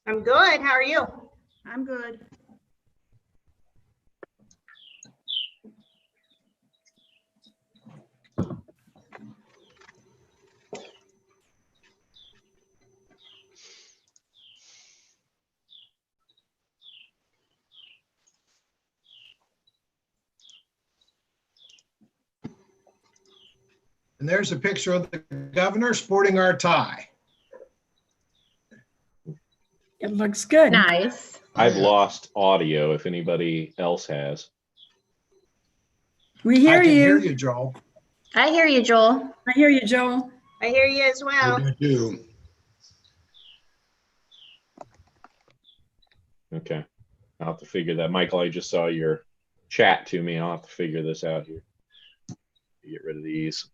I'm good. How are you? I'm good. And there's a picture of the governor sporting our tie. It looks good. Nice. I've lost audio if anybody else has. We I hear can hear you. you, Joel. I hear you, Joel. I hear you, Joel. I hear you as well. I do too. Okay. I'll have to figure that. Michael, I just saw your chat to me. I'll have to figure this out here. Get rid of these.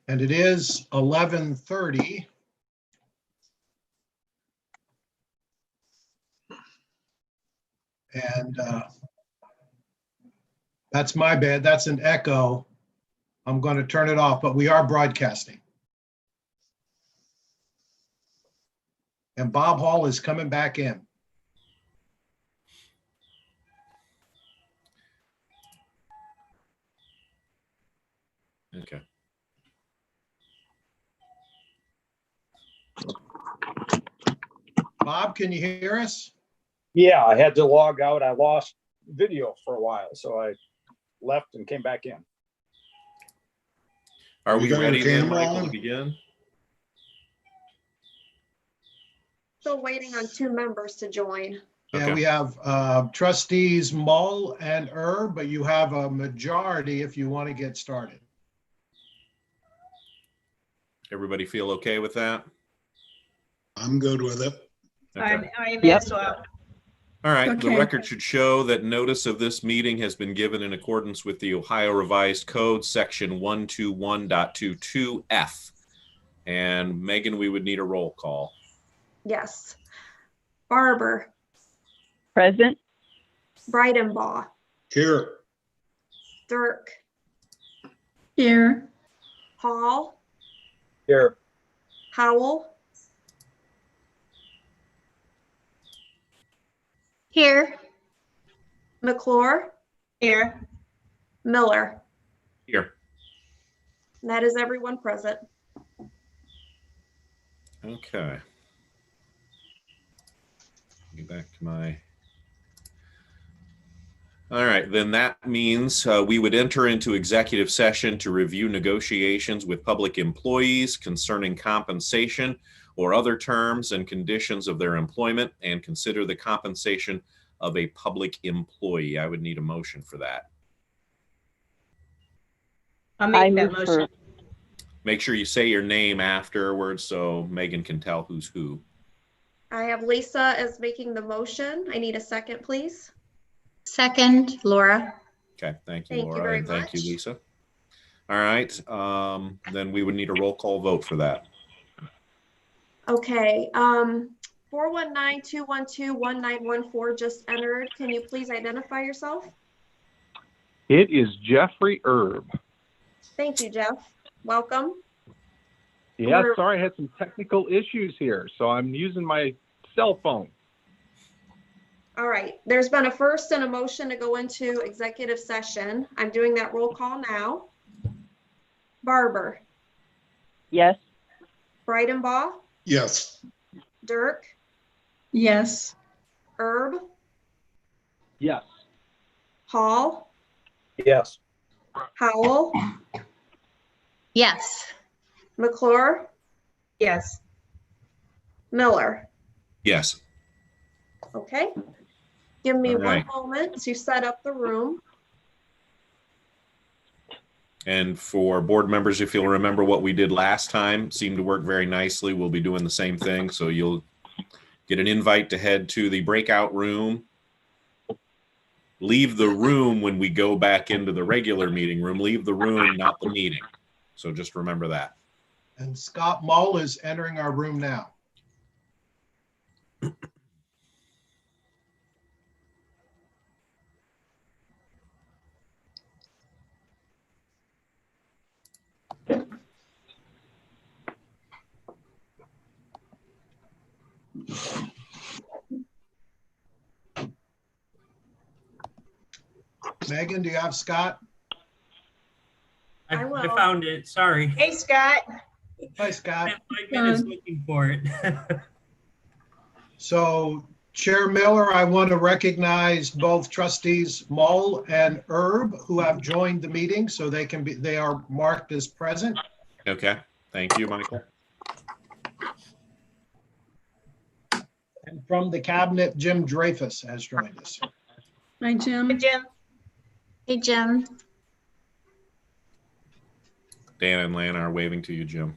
And it is 11:30. And that's my bad. That's an echo. I'm going to turn it off, but we are broadcasting. And Bob Hall is coming back in. Okay. Bob, can you hear us? Yeah, I had to log out. I lost video for a while, so I left and came back in. Are You we got your ready then, camera Michael, to on? begin? Still waiting on 2 members to join. Yeah, Okay. we have trustees Mull and but you have a majority if you want to get started. Everybody feel okay with that? I'm good with it. Okay. I'm Yep. as well. All right, the Okay. record should show that notice of this meeting has been given in accordance with the Ohio Revised Code, section 121.22F. And Megan, we would need a roll call. Yes. Barber, Present. Breidenbaugh, Here, Dirk, Here. Hall, Here, Howell. Here. McClure. Here. Miller. Here. And that is everyone present. Okay. Get back to my. All right, then that means we would enter into executive session to review negotiations with public employees concerning compensation or other terms and conditions of their employment and consider the compensation of a public employee. I would need a motion for that. I'll I make that move motion. Make sure you say your name afterwards so Megan can tell who's who. I have Lisa as making the motion. I need a second, please. Second, Laura. Okay, thank you, Thank you Laura, very and thank you, much. Lisa. All right, then we would need a roll call vote for that. Okay, 419-212-1914 just entered. Can you please identify yourself? It is Jeffrey Erb. Thank you, Jeff. Welcome. Yeah, Or- sorry, I had some technical issues here, so I'm using my cell phone. All right, there's been a first and a motion to go into executive session. I'm doing that roll call now. Barber, Yes. Breidenbaugh, yes. Dirk, Yes. Erb, Yes. Hall, yes. Howell, Yes. McClure, Yes. Miller. Yes. Okay. Give me All right. 1 moment to set up the room. And for board members, if you'll remember what we did last time, seemed to work very nicely. We'll be doing the same thing. So you'll get an invite to head to the breakout room. Leave the room when we go back into the regular meeting room. Leave the room, not the meeting. So just remember that. And Scott Mull is entering our room now. Megan, do you have Scott? I I will. found it. Sorry. Hey, Scott. Hi, Scott. Spent 5 minutes looking for it. So Chair Miller, I want to recognize both trustees Mull and Erb who have joined the meeting, so they are marked as present. Okay, thank you, Michael. And from the cabinet, Jim Dreyfus has joined us. Hi, Hey, Jim. Jim. Hey, Jim. Dan and Lana are waving to you, Jim.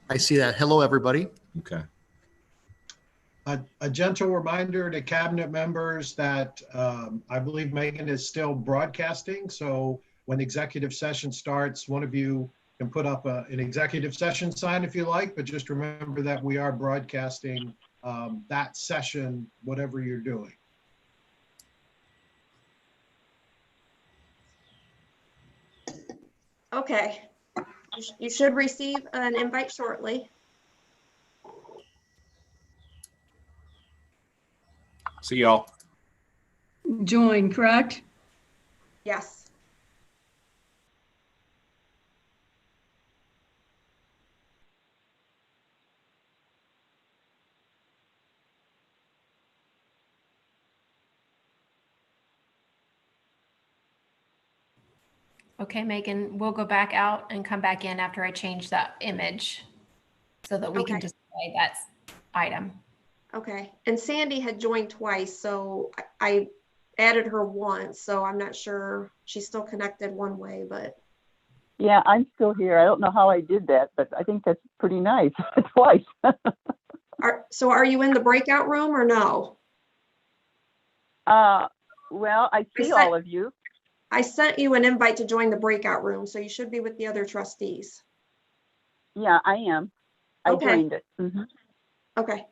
I see that. Hello, everybody. Okay. A gentle reminder to cabinet members that I believe Megan is still broadcasting. So when executive session starts, one of you can put up an executive session sign if you like, but just remember that we are broadcasting that session, whatever you're doing. Okay. You should receive an invite shortly. See y'all. Join, correct? Yes. Okay, Megan, we'll go back out and come back in after I change that image so that we can Okay. display that item. Okay. And Sandy had joined twice, so I added her once, so I'm not sure. She's still connected one way, but Yeah, I'm still here. I don't know how I did that, but I think that's pretty nice. Twice. so are you in the breakout room or no? Well, I see sent- all of you. I sent you an invite to join the breakout room, so you should be with the other trustees. Yeah, I am. I Okay. joined it. Mhm. Okay.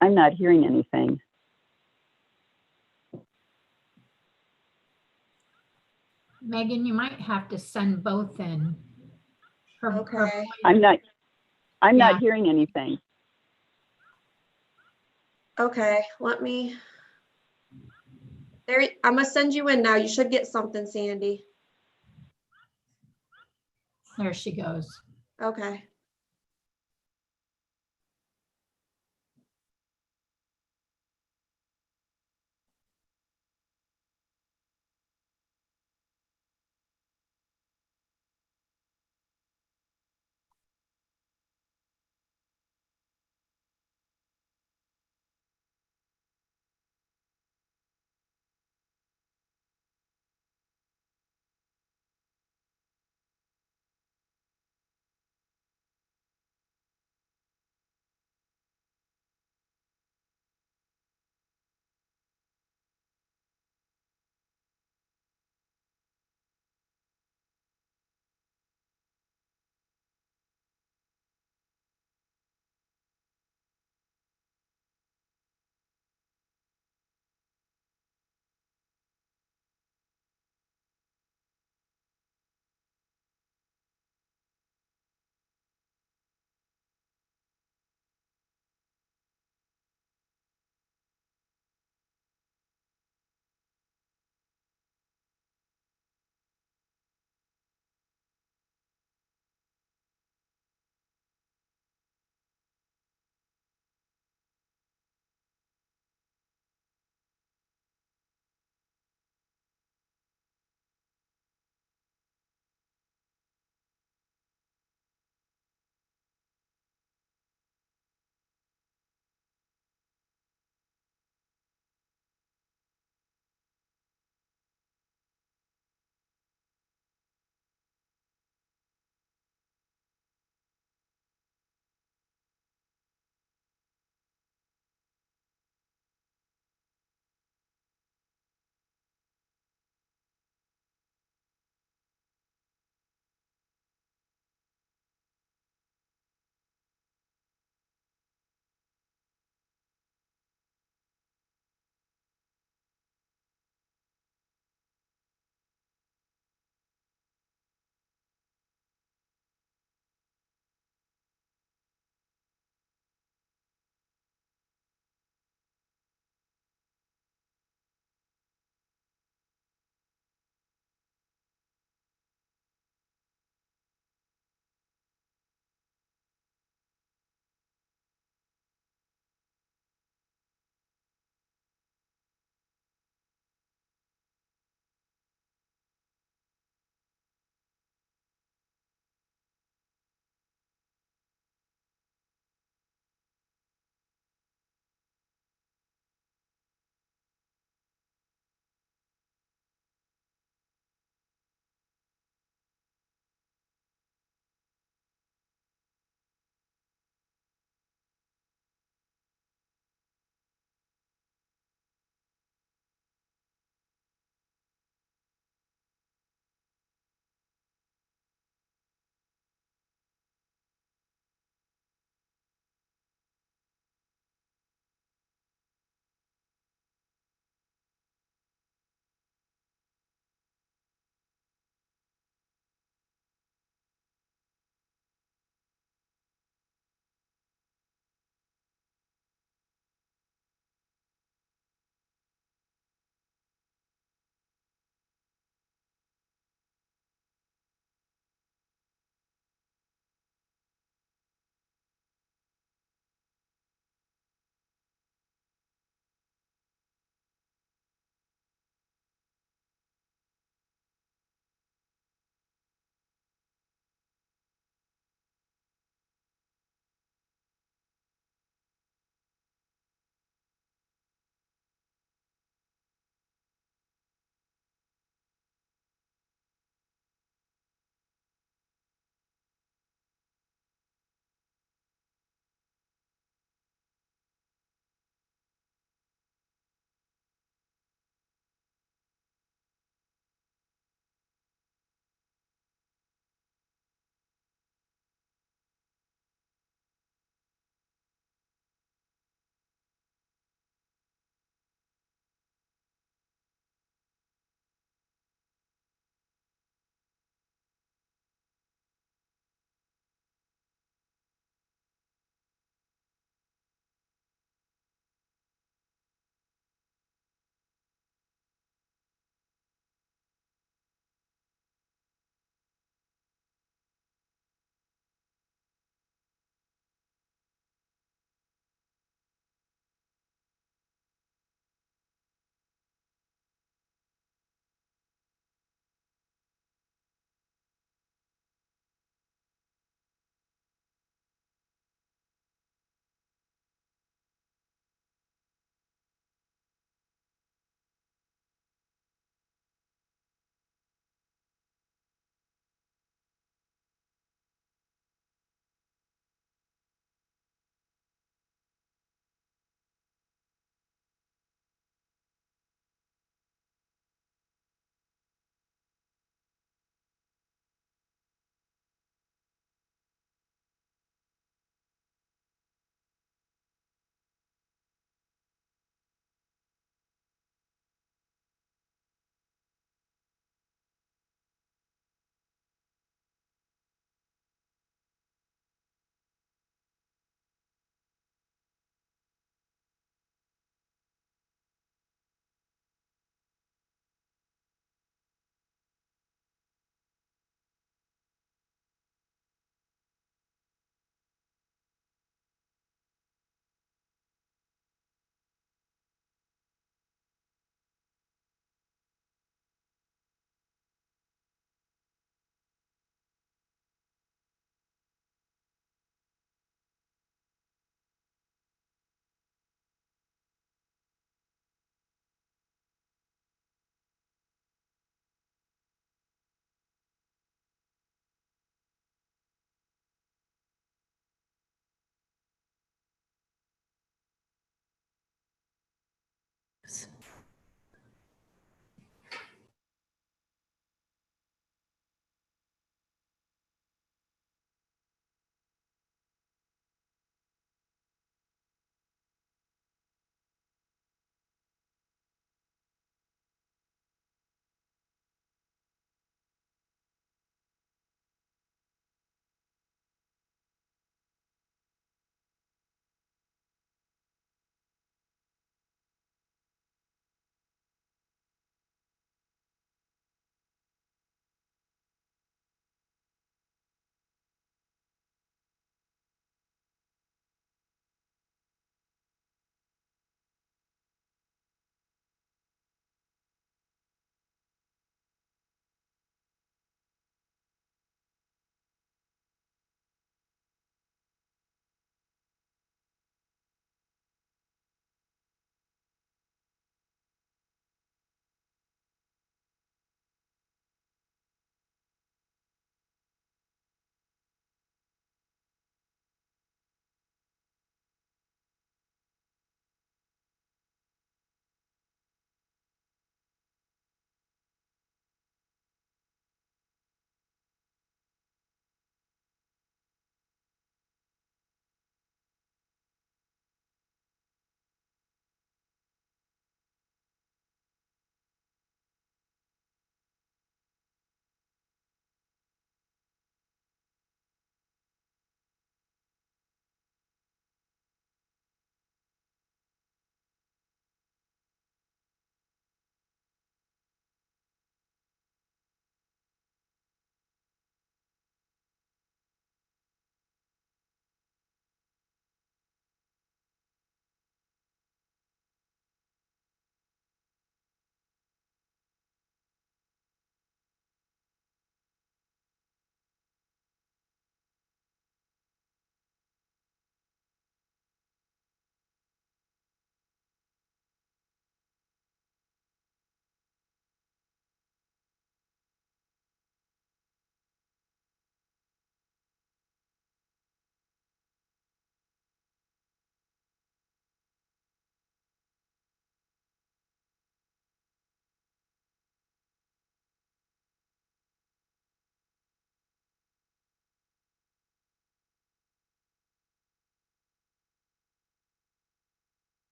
I'm not hearing anything. Megan, you might have to send both in. Okay. I'm not Yeah. hearing anything. Okay. Let me. There. I'm gonna send you in now. You should get something, Sandy. There she goes. Okay.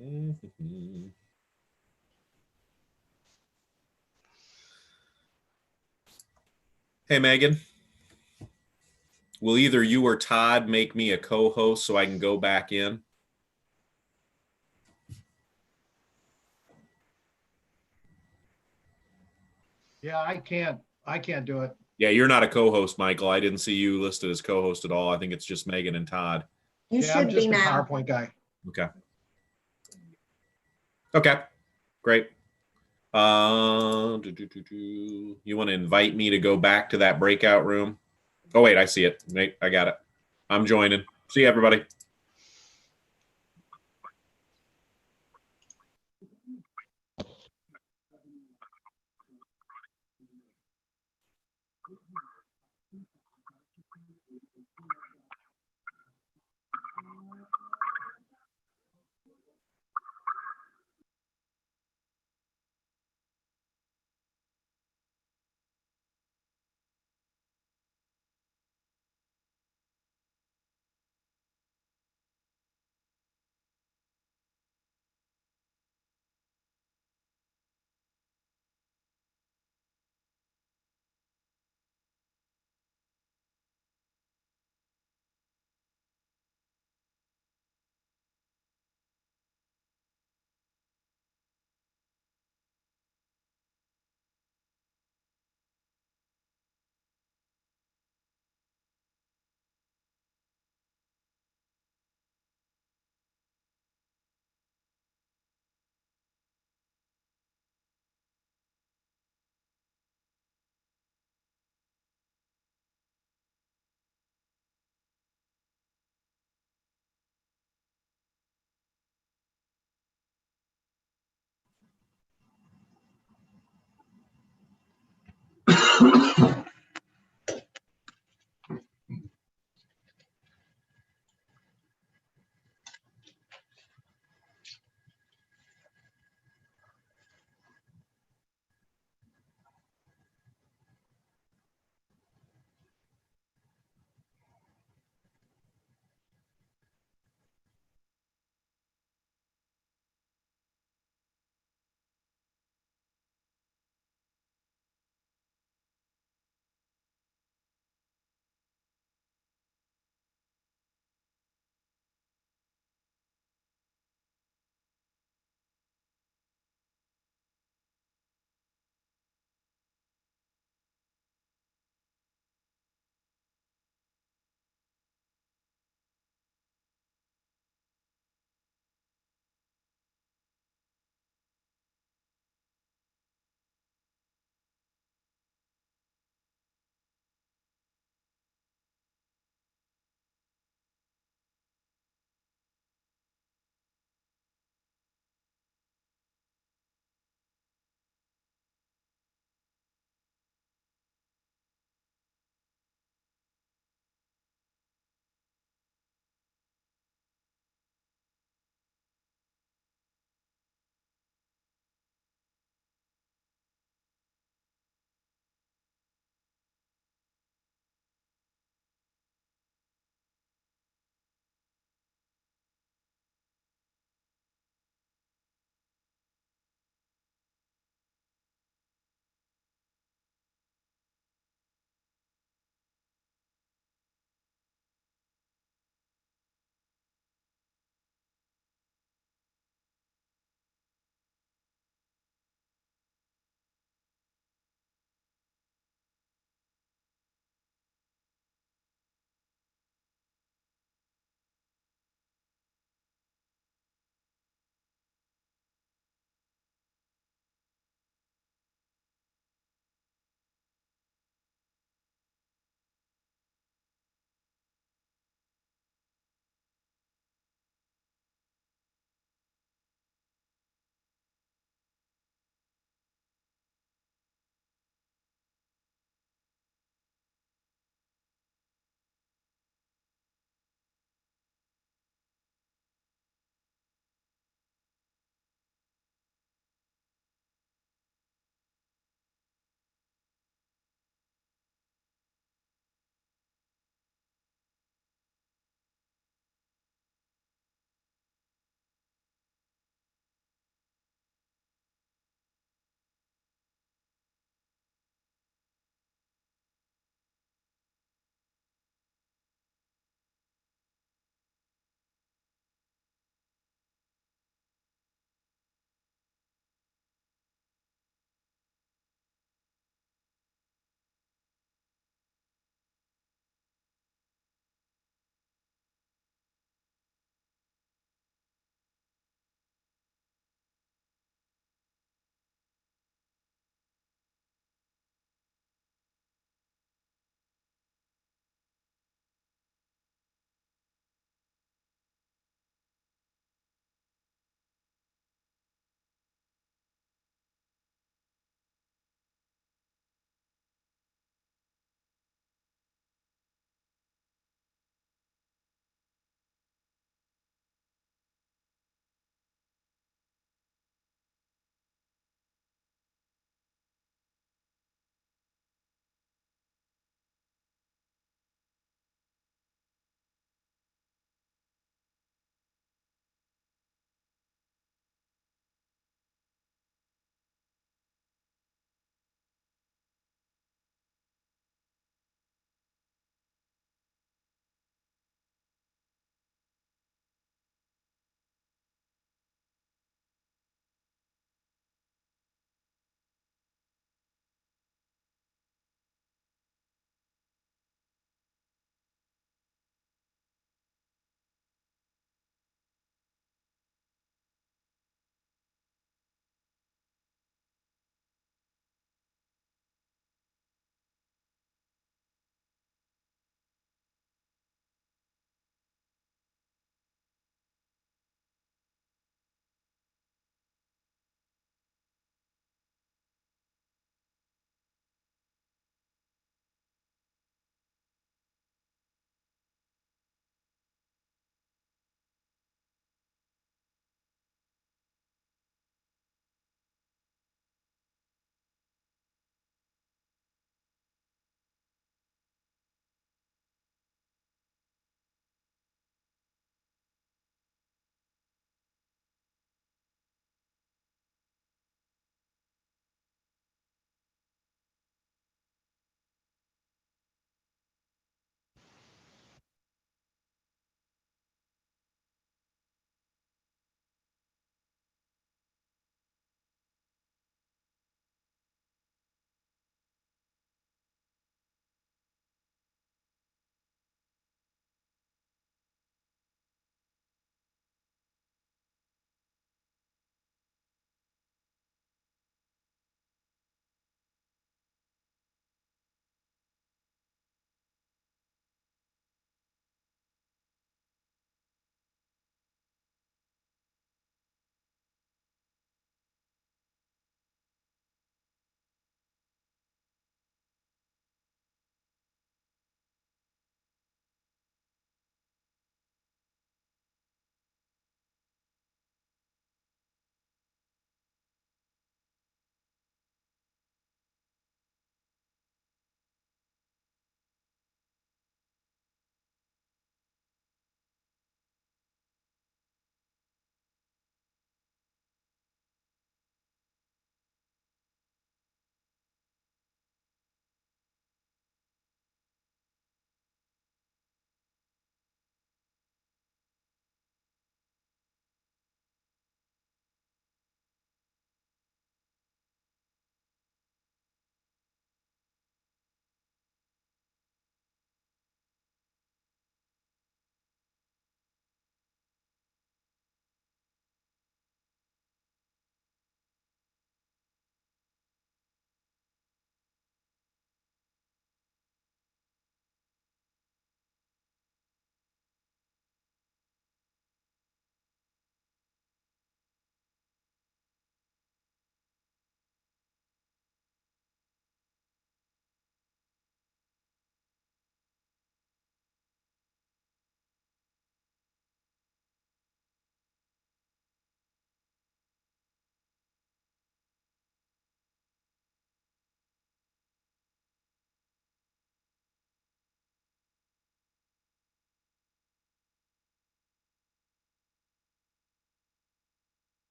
Hey, Megan. Will either you or Todd make me a co-host so I can go back in? Yeah, I can't do it. Yeah, you're not a co-host, Michael. I didn't see you listed as co-host at all. I think it's just Megan and Todd. You Yeah, I'm should just be a now. PowerPoint guy. Okay. Okay, great. You want to invite me to go back to that breakout room? Oh, wait, I see it. Wait, I got it. I'm joining. See you, everybody.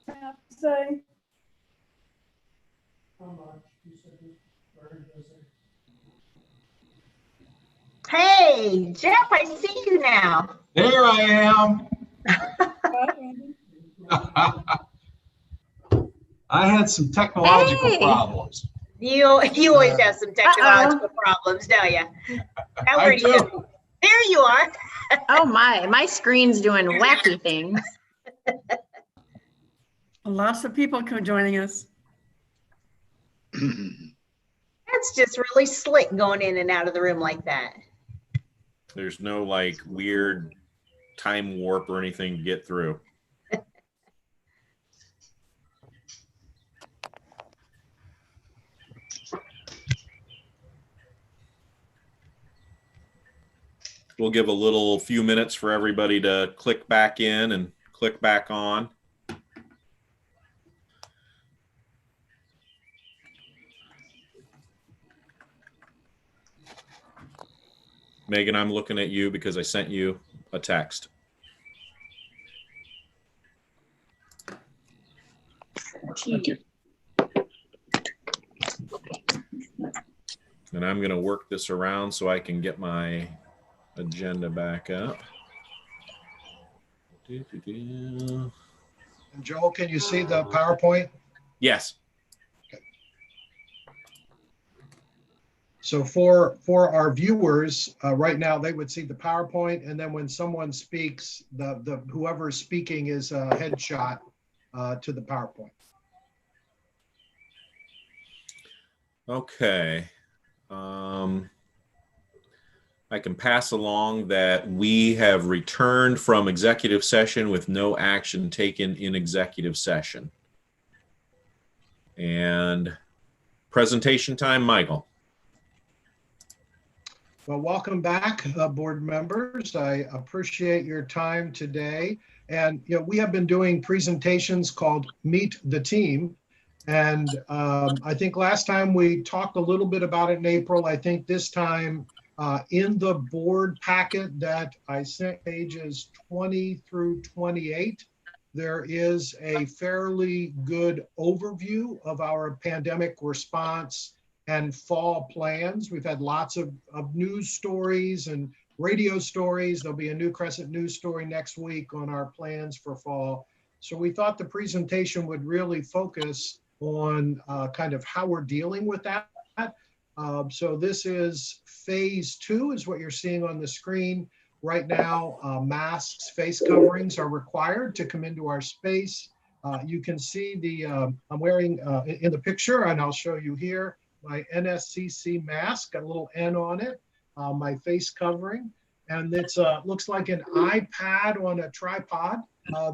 have to say. Hey, Jeff, I see you now. There I am. I had some technological Hey. problems. You always have some technological problems, don't you? How I are you? do. There you are. Oh my screen's doing wacky things. Lots of people joining us. That's just really slick going in and out of the room like that. There's no like weird time warp or anything to get through. We'll give a little few minutes for everybody to click back in and click back on. Megan, I'm looking at you because I sent you a text. Thank you. And I'm going to work this around so I can get my agenda back up. And Joel, can you see the PowerPoint? Yes. So for our viewers right now, they would see the PowerPoint, and then when someone speaks, the whoever is speaking is a headshot to the PowerPoint. Okay. I can pass along that we have returned from executive session with no action taken in executive session. And presentation time, Michael. Well, welcome back, board members. I appreciate your time today. And we have been doing presentations called Meet the Team. And I think last time we talked a little bit about it in April. I think this time in the board packet that I sent, pages 20 through 28, there is a fairly good overview of our pandemic response and fall plans. We've had lots of news stories and radio stories. There'll be a New Crescent news story next week on our plans for fall. So we thought the presentation would really focus on kind of how we're dealing with that. So this is phase 2 is what you're seeing on the screen. Right now, masks, face coverings are required to come into our space. You can see the, I'm wearing in the picture, and I'll show you here, my NSCC mask, got a little N on it, my face covering, and it's looks like an iPad on a tripod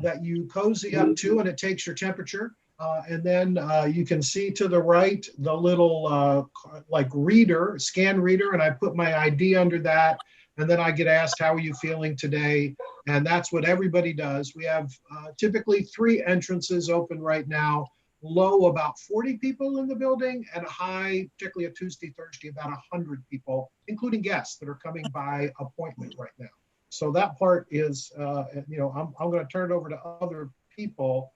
that you cozy up to, and it takes your temperature. And then you can see to the right the little like reader, scan reader, and I put my ID under that. And then I get asked, how are you feeling today? And that's what everybody does. We have typically 3 entrances open right now. Low, about 40 people in the building, and high, particularly a Tuesday, Thursday, about 100 people, including guests that are coming by appointment right now. So that part is, I'm going to turn it over to other people.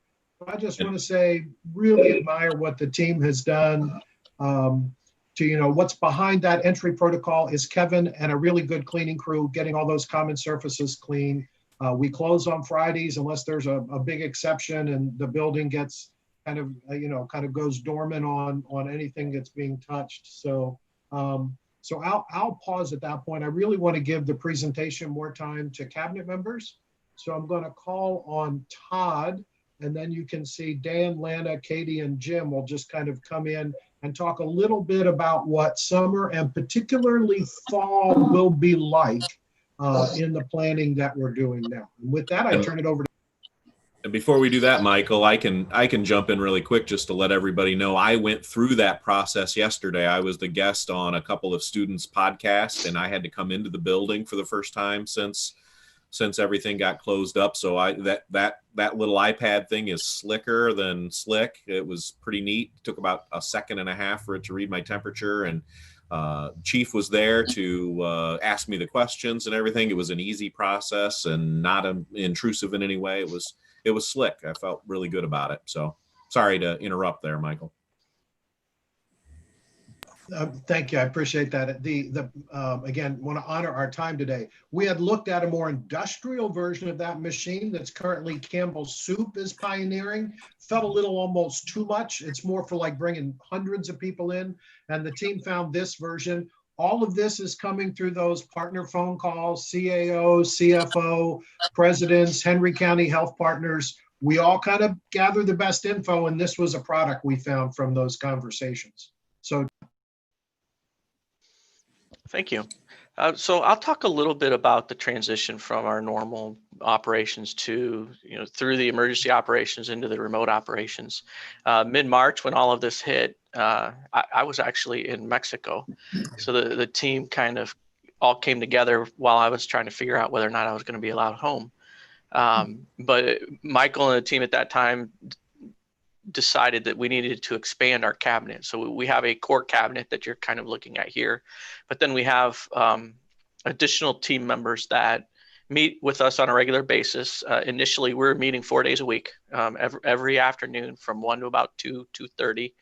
I just want to say, really admire what the team has done. What's behind that entry protocol is Kevin and a really good cleaning crew, getting all those common surfaces clean. We close on Fridays unless there's a big exception and the building gets kind of goes dormant on anything that's being touched. So I'll pause at that point. I really want to give the presentation more time to cabinet members. So I'm going to call on Todd, and then you can see Dan, Lana, Katie, and Jim will just kind of come in and talk a little bit about what summer and particularly fall will be like in the planning that we're doing now. And with that, I turn it over to. And before we do that, Michael, I can jump in really quick just to let everybody know I went through that process yesterday. I was the guest on a couple of students' podcasts, and I had to come into the building for the first time since everything got closed up. So that little iPad thing is slicker than slick. It was pretty neat. It took about a second and a half for it to read my temperature, and Chief was there to ask me the questions and everything. It was an easy process and not intrusive in any way. it was slick. I felt really good about it. So sorry to interrupt there, Michael. Thank you. I appreciate that. Again, want to honor our time today. We had looked at a more industrial version of that machine that's currently Campbell's Soup is pioneering. Felt a little almost too much. It's more for like bringing hundreds of people in, and the team found this version. All of this is coming through those partner phone calls, CAO, CFO, presidents, Henry County Health Partners. We all kind of gather the best info, and this was a product we found from those conversations. So thank you. So I'll talk a little bit about the transition from our normal operations to, through the emergency operations into the remote operations. Mid-March, when all of this hit, I was actually in Mexico. So the team kind of all came together while I was trying to figure out whether or not I was going to be allowed home. But Michael and the team at that time decided that we needed to expand our cabinet. So we have a core cabinet that you're kind of looking at here, but then we have additional team members that meet with us on a regular basis. Initially, we're meeting 4 days a week, every afternoon from 1 to about 2:30.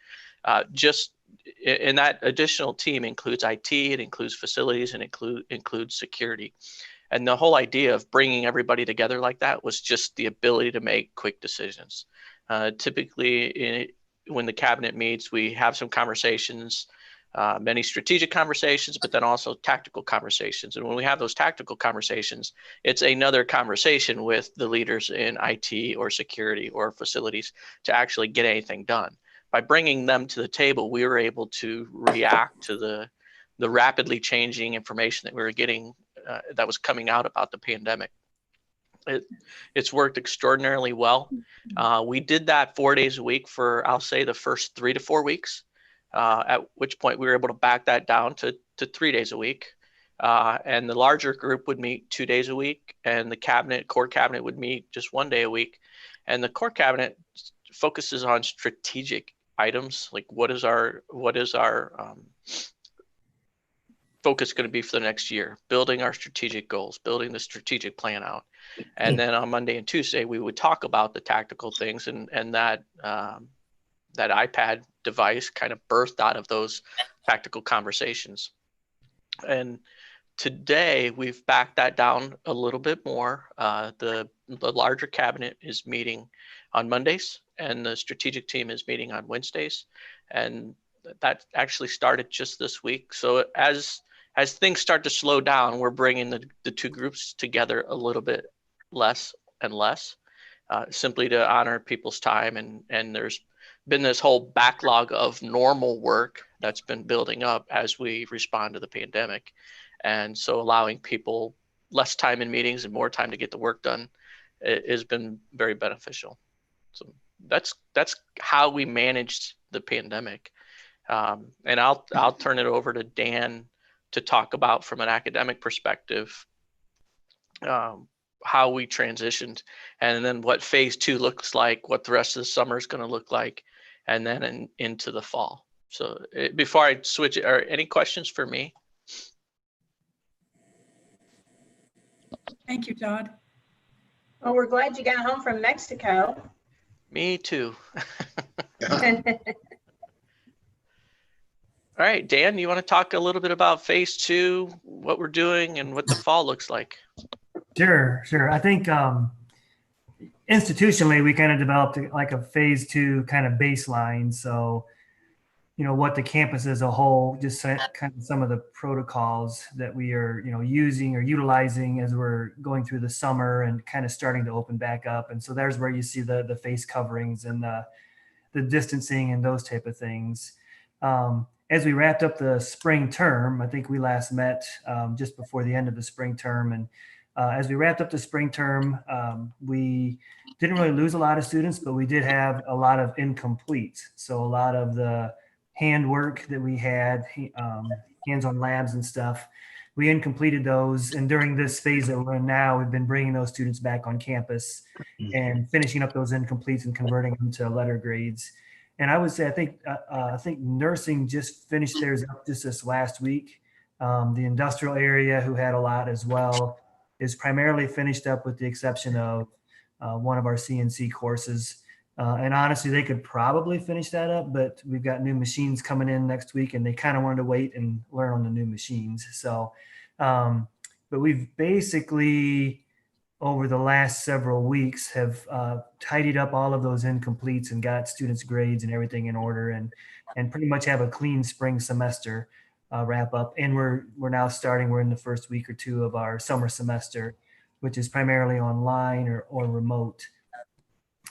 And that additional team includes IT, it includes facilities, and includes security. And the whole idea of bringing everybody together like that was just the ability to make quick decisions. Typically, when the cabinet meets, we have some conversations, many strategic conversations, but then also tactical conversations. And when we have those tactical conversations, it's another conversation with the leaders in IT or security or facilities to actually get anything done. By bringing them to the table, we were able to react to the rapidly changing information that we were getting that was coming out about the pandemic. It's worked extraordinarily well. We did that 4 days a week for, I'll say, the first 3 to 4 weeks, at which point we were able to back that down to 3 days a week. And the larger group would meet 2 days a week, and the core cabinet would meet just 1 day a week. And the core cabinet focuses on strategic items, like what is our focus going to be for the next year, building our strategic goals, building the strategic plan out. And then on Monday and Tuesday, we would talk about the tactical things, and that iPad device kind of birthed out of those tactical conversations. And today we've backed that down a little bit more. The larger cabinet is meeting on Mondays, and the strategic team is meeting on Wednesdays. And that actually started just this week. So as things start to slow down, we're bringing the two groups together a little bit less and less, simply to honor people's time. And there's been this whole backlog of normal work that's been building up as we respond to the pandemic. And so allowing people less time in meetings and more time to get the work done has been very beneficial. So that's how we managed the pandemic. And I'll turn it over to Dan to talk about, from an academic perspective, how we transitioned, and then what phase 2 looks like, what the rest of the summer is going to look like, and then into the fall. So before I switch, are any questions for me? Thank you, Todd. Well, we're glad you got home from Mexico. Me too. All right, Dan, you want to talk a little bit about phase 2, what we're doing, and what the fall looks like? Sure. I think institutionally, we kind of developed like a phase 2 kind of baseline. So, what the campus as a whole, just kind of some of the protocols that we are, using or utilizing as we're going through the summer and kind of starting to open back up. And so there's where you see the face coverings and the distancing and those type of things. As we wrapped up the spring term, I think we last met just before the end of the spring term. And as we wrapped up the spring term, we didn't really lose a lot of students, but we did have a lot of incomplete. So a lot of the handwork that we had, hands-on labs and stuff, we incompleted those. And during this phase that we're in now, we've been bringing those students back on campus and finishing up those incompletes and converting them to letter grades. And I would say, I think nursing just finished theirs up just this last week. The industrial area, who had a lot as well, is primarily finished up, with the exception of one of our CNC courses. And honestly, they could probably finish that up, but we've got new machines coming in next week and they kind of wanted to wait and learn on the new machines. So, but we've basically, over the last several weeks, have tidied up all of those incompletes and got students' grades and everything in order, and pretty much have a clean spring semester wrap up. And we're now starting, we're in the first week or two of our summer semester, which is primarily online or remote.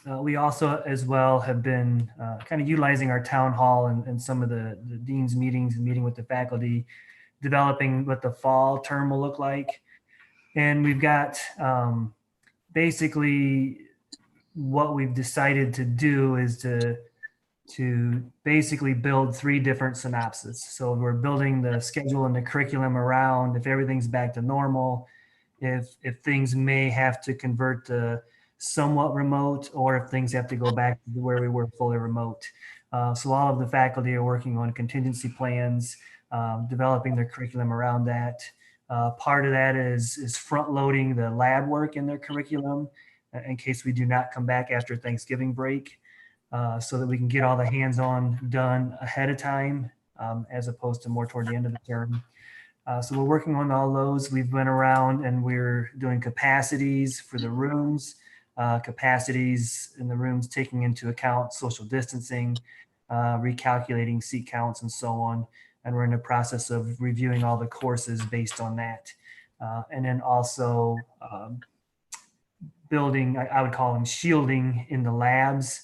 We also as well have been kind of utilizing our town hall and some of the dean's meetings and meeting with the faculty, developing what the fall term will look like. And we've got basically what we've decided to do is to basically build 3 different synopses. So we're building the schedule and the curriculum around if everything's back to normal, if things may have to convert to somewhat remote, or if things have to go back to where we were fully remote. So all of the faculty are working on contingency plans, developing their curriculum around that. Part of that is front loading the lab work in their curriculum in case we do not come back after Thanksgiving break, so that we can get all the hands-on done ahead of time, as opposed to more toward the end of the term. So we're working on all those. We've been around and we're doing capacities for the rooms, capacities in the rooms taking into account social distancing, recalculating seat counts and so on. And we're in the process of reviewing all the courses based on that. And then also building, I would call them shielding in the labs.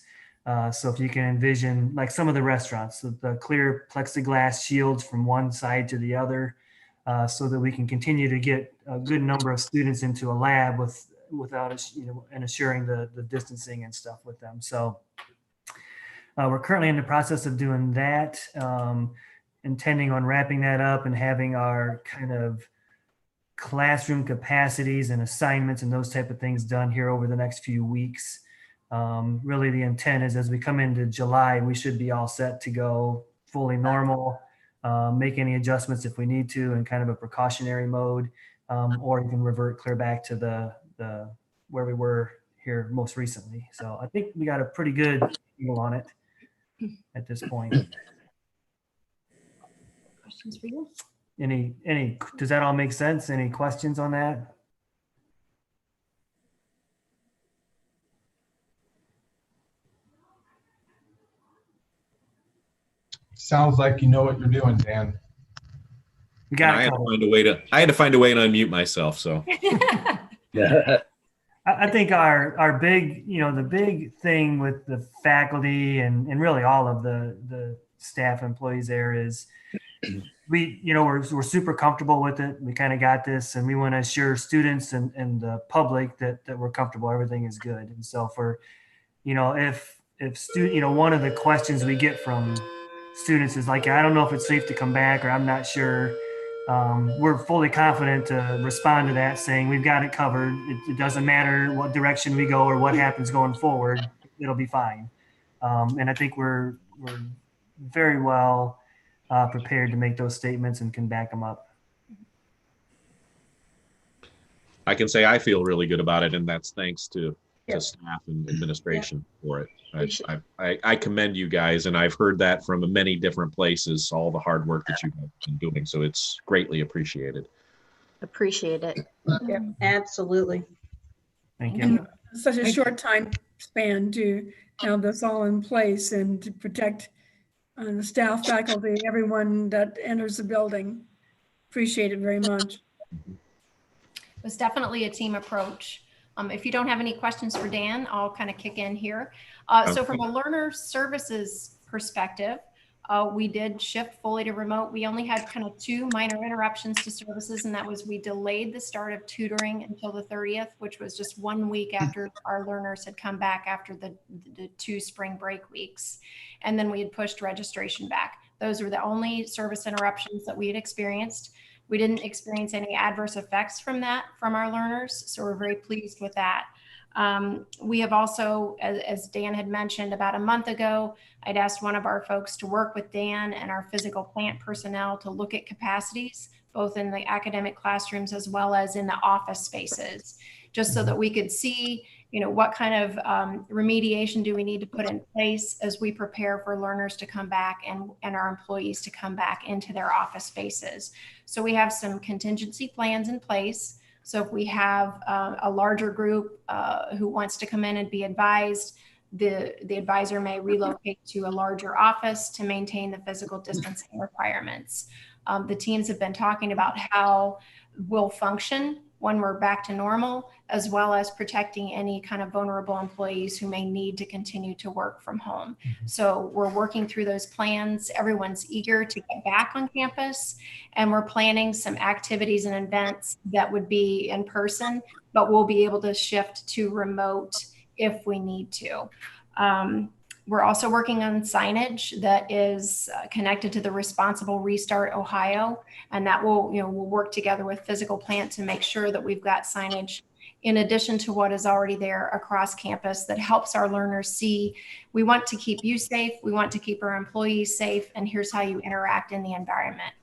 So if you can envision, like some of the restaurants, the clear plexiglass shields from one side to the other, so that we can continue to get a good number of students into a lab without, and assuring the distancing and stuff with them. So we're currently in the process of doing that, intending on wrapping that up and having our kind of classroom capacities and assignments and those type of things done here over the next few weeks. Really the intent is as we come into July, we should be all set to go fully normal, make any adjustments if we need to in kind of a precautionary mode, or even revert clear back to the where we were here most recently. So I think we got a pretty good handle on it at this point. Questions for you? Any, does that all make sense? Any questions on that? Sounds like you know what you're doing, Dan. We got I had to find a way to unmute myself. So I think our big, the big thing with the faculty and really all of the staff employees there is we're super comfortable with it. We kind of got this, and we want to assure students and the public that we're comfortable, everything is good. And so for, if one of the questions we get from students is like, I don't know if it's safe to come back, or I'm not sure. We're fully confident to respond to that, saying we've got it covered. It doesn't matter what direction we go or what happens going forward, it'll be fine. And I think we're very well prepared to make those statements and can back them up. I can say I feel really good about it, and that's thanks to staff and administration for it. I commend you guys, and I've heard that from many different places, all the hard work that you've been doing. So it's greatly appreciated. Appreciate it. Yeah, absolutely. Thank you. And such a short time span to have this all in place and to protect the staff, faculty, everyone that enters the building. Appreciate it very much. It was definitely a team approach. If you don't have any questions for Dan, I'll kind of kick in here. So from a learner services perspective, we did shift fully to remote. We only had kind of 2 minor interruptions to services, and that was we delayed the start of tutoring until the 30th, which was just 1 week after our learners had come back after the 2 spring break weeks. And then we had pushed registration back. Those were the only service interruptions that we had experienced. We didn't experience any adverse effects from our learners, so we're very pleased with that. We have also, as Dan had mentioned about a month ago, I'd asked one of our folks to work with Dan and our physical plant personnel to look at capacities, both in the academic classrooms as well as in the office spaces, just so that we could see what kind of remediation do we need to put in place as we prepare for learners to come back and our employees to come back into their office spaces. So we have some contingency plans in place. So if we have a larger group who wants to come in and be advised, the advisor may relocate to a larger office to maintain the physical distancing requirements. The teams have been talking about how we'll function when we're back to normal, as well as protecting any kind of vulnerable employees who may need to continue to work from home. So we're working through those plans. Everyone's eager to get back on campus, and we're planning some activities and events that would be in person, but we'll be able to shift to remote if we need to. We're also working on signage that is connected to the Responsible Restart Ohio, and that will, we'll work together with physical plant to make sure that we've got signage in addition to what is already there across campus that helps our learners see, we want to keep you safe, we want to keep our employees safe, and here's how you interact in the environment.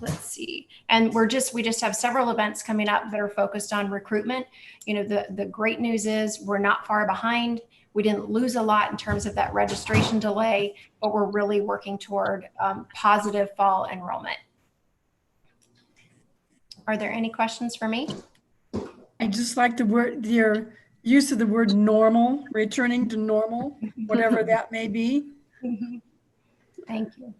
Let's see. And we just have several events coming up that are focused on recruitment. The great news is we're not far behind. We didn't lose a lot in terms of that registration delay, but we're really working toward positive fall enrollment. Are there any questions for me? I just like your use of the word normal, returning to normal, whatever that may be. Thank you.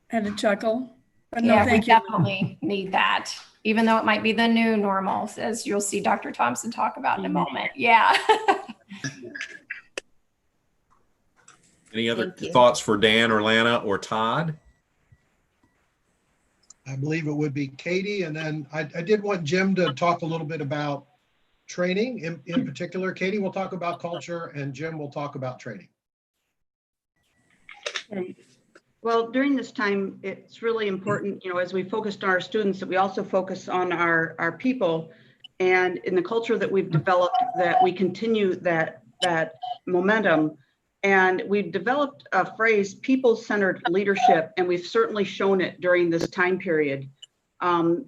Had a chuckle. But yeah, no, thank we definitely need that, even though it might be the new normal, as you'll see Dr. Thompson talk about in a moment. Yeah. Any other thoughts for Dan or Lana or Todd? I believe it would be Katie. And then I did want Jim to talk a little bit about training in particular. Katie will talk about culture and Jim will talk about training. Okay. Well, during this time, it's really important, as we focused on our students, that we also focus on our people, and in the culture that we've developed, that we continue that momentum. And we've developed a phrase, people-centered leadership, and we've certainly shown it during this time period.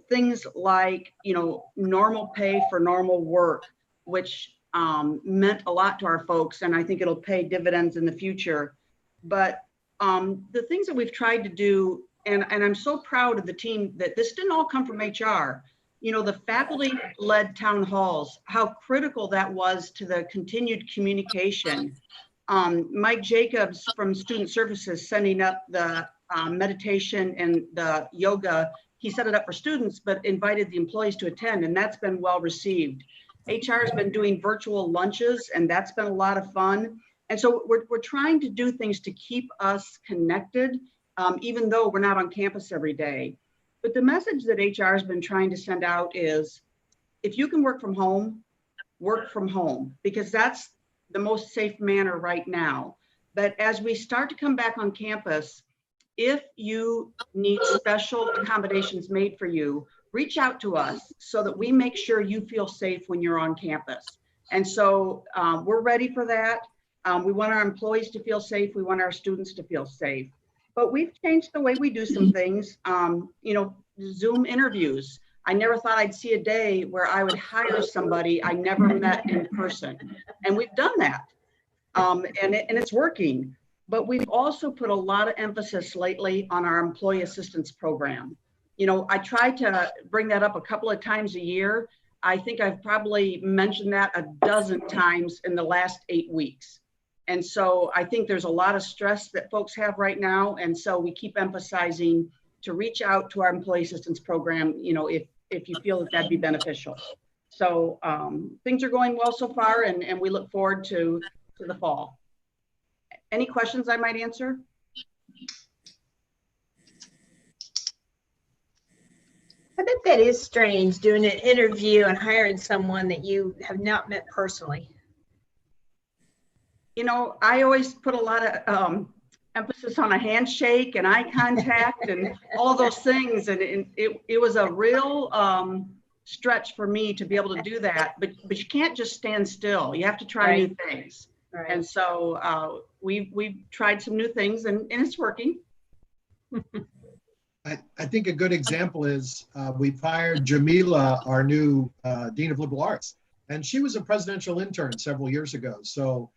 Things like, normal pay for normal work, which meant a lot to our folks, and I think it'll pay dividends in the future. But the things that we've tried to do, and I'm so proud of the team that this didn't all come from HR. The faculty-led town halls, how critical that was to the continued communication. Mike Jacobs from Student Services sending up the meditation and the yoga. He set it up for students, but invited the employees to attend, and that's been well received. HR has been doing virtual lunches, and that's been a lot of fun. And so we're trying to do things to keep us connected, even though we're not on campus every day. But the message that HR has been trying to send out is, if you can work from home, because that's the most safe manner right now. But as we start to come back on campus, if you need special accommodations made for you, reach out to us so that we make sure you feel safe when you're on campus. And so we're ready for that. We want our employees to feel safe. We want our students to feel safe. But we've changed the way we do some things. Zoom interviews. I never thought I'd see a day where I would hire somebody I never met in person. And we've done that. And it's working. But we've also put a lot of emphasis lately on our employee assistance program. I try to bring that up a couple of times a year. I think I've probably mentioned that a dozen times in the last 8 weeks. And so I think there's a lot of stress that folks have right now. And so we keep emphasizing to reach out to our employee assistance program, if you feel that that'd be beneficial. So things are going well so far, and we look forward to the fall. Any questions I might answer? I bet that is strange, doing an interview and hiring someone that you have not met personally. I always put a lot of emphasis on a handshake and eye contact and all those things. And it was a real stretch for me to be able to do that. But you can't just stand still. You have to try new things. Right. And so we've tried some new things, and it's working. I think a good example is we've hired Jamila, our new Dean of Liberal Arts. And she was a presidential intern several years ago. So,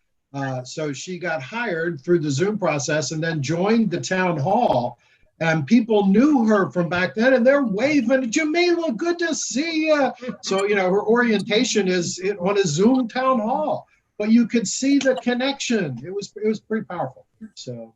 so she got hired through the Zoom process and then joined the town hall. And people knew her from back then, and they're waving, Jamila, good to see you. So, you know, her orientation is on a Zoom town hall, but you could see the connection. It was pretty powerful. So,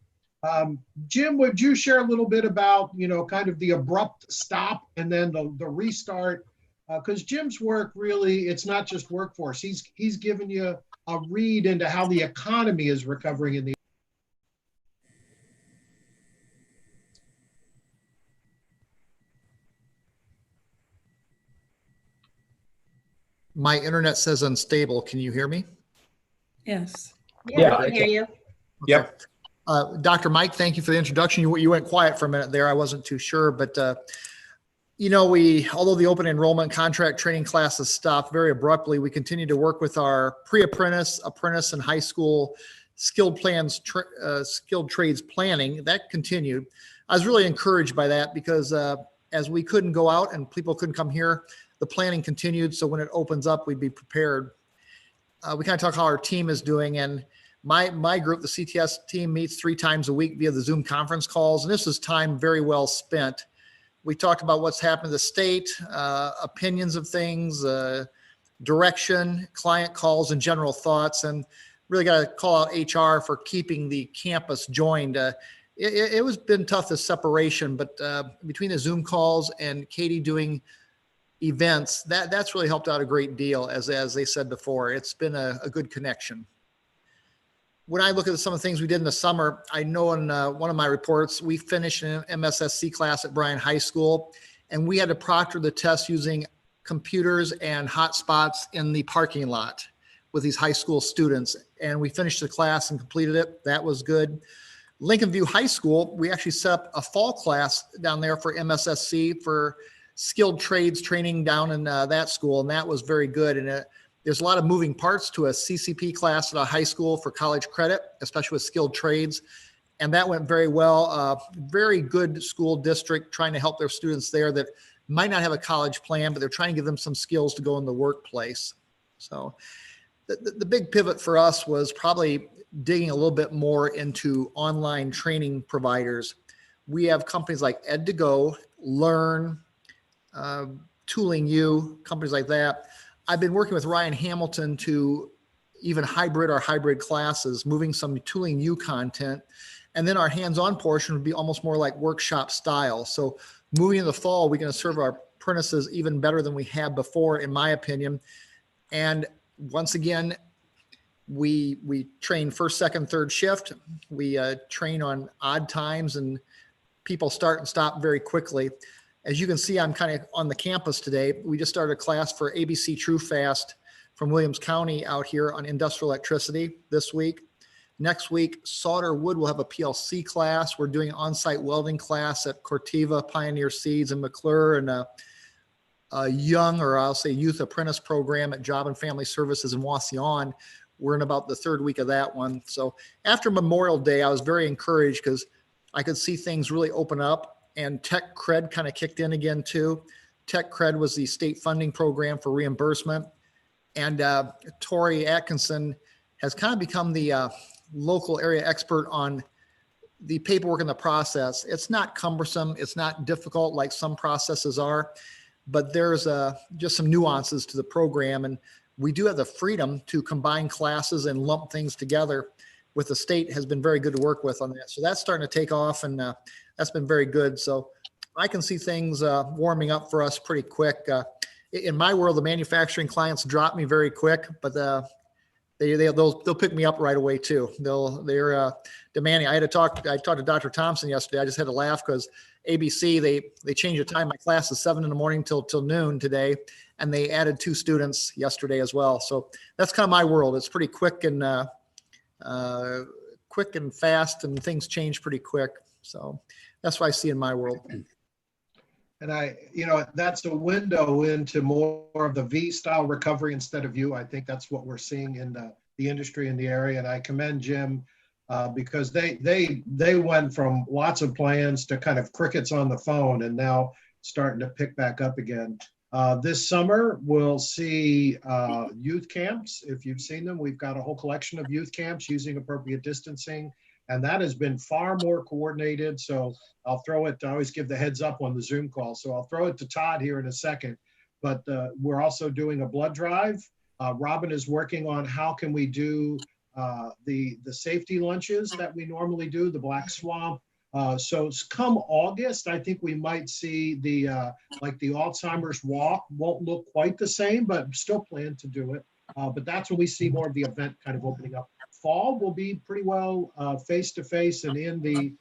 Jim, would you share a little bit about, you know, kind of the abrupt stop and then the restart? Because Jim's work really, it's not just workforce. He's given you a read into how the economy is recovering in the. My internet says unstable. Can you hear me? Yes. Yeah, I can hear you. Yep. Dr. Mike, thank you for the introduction. You went quiet for a minute there. I wasn't too sure, but you know, although the open enrollment contract training classes stopped very abruptly, we continue to work with our pre-apprentice, apprentice, and high school skilled trades planning. That continued. I was really encouraged by that because as we couldn't go out and people couldn't come here, the planning continued. So when it opens up, we'd be prepared. We kind of talk how our team is doing, and my group, the CTS team, meets 3 times a week via the Zoom conference calls, and this is time very well spent. We talked about what's happened to the state, opinions of things, direction, client calls, and general thoughts, and really got to call out HR for keeping the campus joined. It was been tough, the separation, but between the Zoom calls and Katie doing events, that's really helped out a great deal. As they said before, it's been a good connection. When I look at some of the things we did in the summer, I know in one of my reports, we finished an MSSC class at Bryan High School, and we had to proctor the test using computers and hotspots in the parking lot with these high school students. And we finished the class and completed it. That was good. Lincoln View High School, we actually set up a fall class down there for MSSC for skilled trades training down in that school, and that was very good. And there's a lot of moving parts to a CCP class at a high school for college credit, especially with skilled trades, and that went very well. Very good school district trying to help their students there that might not have a college plan, but they're trying to give them some skills to go in the workplace. So the big pivot for us was probably digging a little bit more into online training providers. We have companies like Ed2Go, Learn, Tooling U, companies like that. I've been working with Ryan Hamilton to even hybrid our hybrid classes, moving some Tooling U content. And then our hands-on portion would be almost more like workshop style. So moving in the fall, we're going to serve our apprentices even better than we have before, in my opinion. And once again, we train first, second, third shift. We train on odd times, and people start and stop very quickly. As you can see, I'm kind of on the campus today. We just started a class for ABC True Fast from Williams County out here on industrial electricity this week. Next week, Solder Wood will have a PLC class. We're doing on-site welding class at Corteva, Pioneer Seeds, and McClure, and a young, or I'll say youth apprentice program at Job and Family Services in Wasion. We're in about the 3rd week of that one. So after Memorial Day, I was very encouraged because I could see things really open up. And Tech Cred kind of kicked in again too. Tech Cred was the state funding program for reimbursement. And Tori Atkinson has kind of become the local area expert on the paperwork and the process. It's not cumbersome. It's not difficult like some processes are, but there's just some nuances to the program. And we do have the freedom to combine classes and lump things together with the state has been very good to work with on that. So that's starting to take off, and that's been very good. So I can see things warming up for us pretty quick. In my world, the manufacturing clients drop me very quick, but they'll pick me up right away too. They're demanding. I talked to Dr. Thompson yesterday. I just had to laugh because ABC, they changed the time. My class is 7 in the morning till noon today, and they added 2 students yesterday as well. So that's kind of my world. It's pretty quick and fast, and things change pretty quick. So that's what I see in my world. And that's a window into more of the V style recovery instead of U. I think that's what we're seeing in the industry in the area. And I commend Jim because they went from lots of plans to kind of crickets on the phone and now starting to pick back up again. This summer, we'll see youth camps. If you've seen them, we've got a whole collection of youth camps using appropriate distancing, and that has been far more coordinated. So I'll throw it, I always give the heads up on the Zoom call. So I'll throw it to Todd here in a second, but we're also doing a blood drive. Robin is working on how can we do the safety lunches that we normally do, the Black Swamp. So come August, I think we might see the like the Alzheimer's walk. Won't look quite the same, but still plan to do it. But that's when we see more of the event kind of opening up. Fall will be pretty well face to face, and in the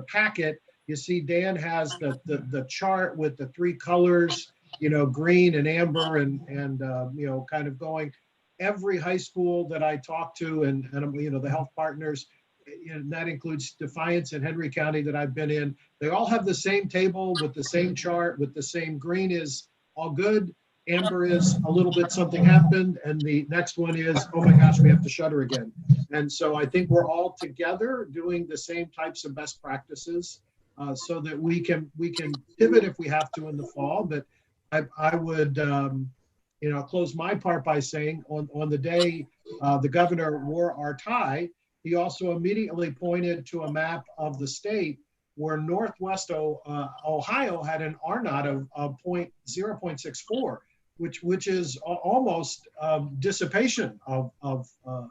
packet, you see Dan has the chart with the three colors, you know, green and amber, and you know, kind of going. Every high school that I talk to, and you know, the health partners, and that includes Defiance and Henry County that I've been in, they all have the same table with the same chart, with the same green is all good, amber is a little bit something happened, and the next one is, oh my gosh, we have to shutter again. And so I think we're all together doing the same types of best practices so that we can pivot if we have to in the fall. But I would you know, close my part by saying on the day the governor wore our tie, he also immediately pointed to a map of the state where Northwest Ohio had an R0 of 0.64, which is almost dissipation of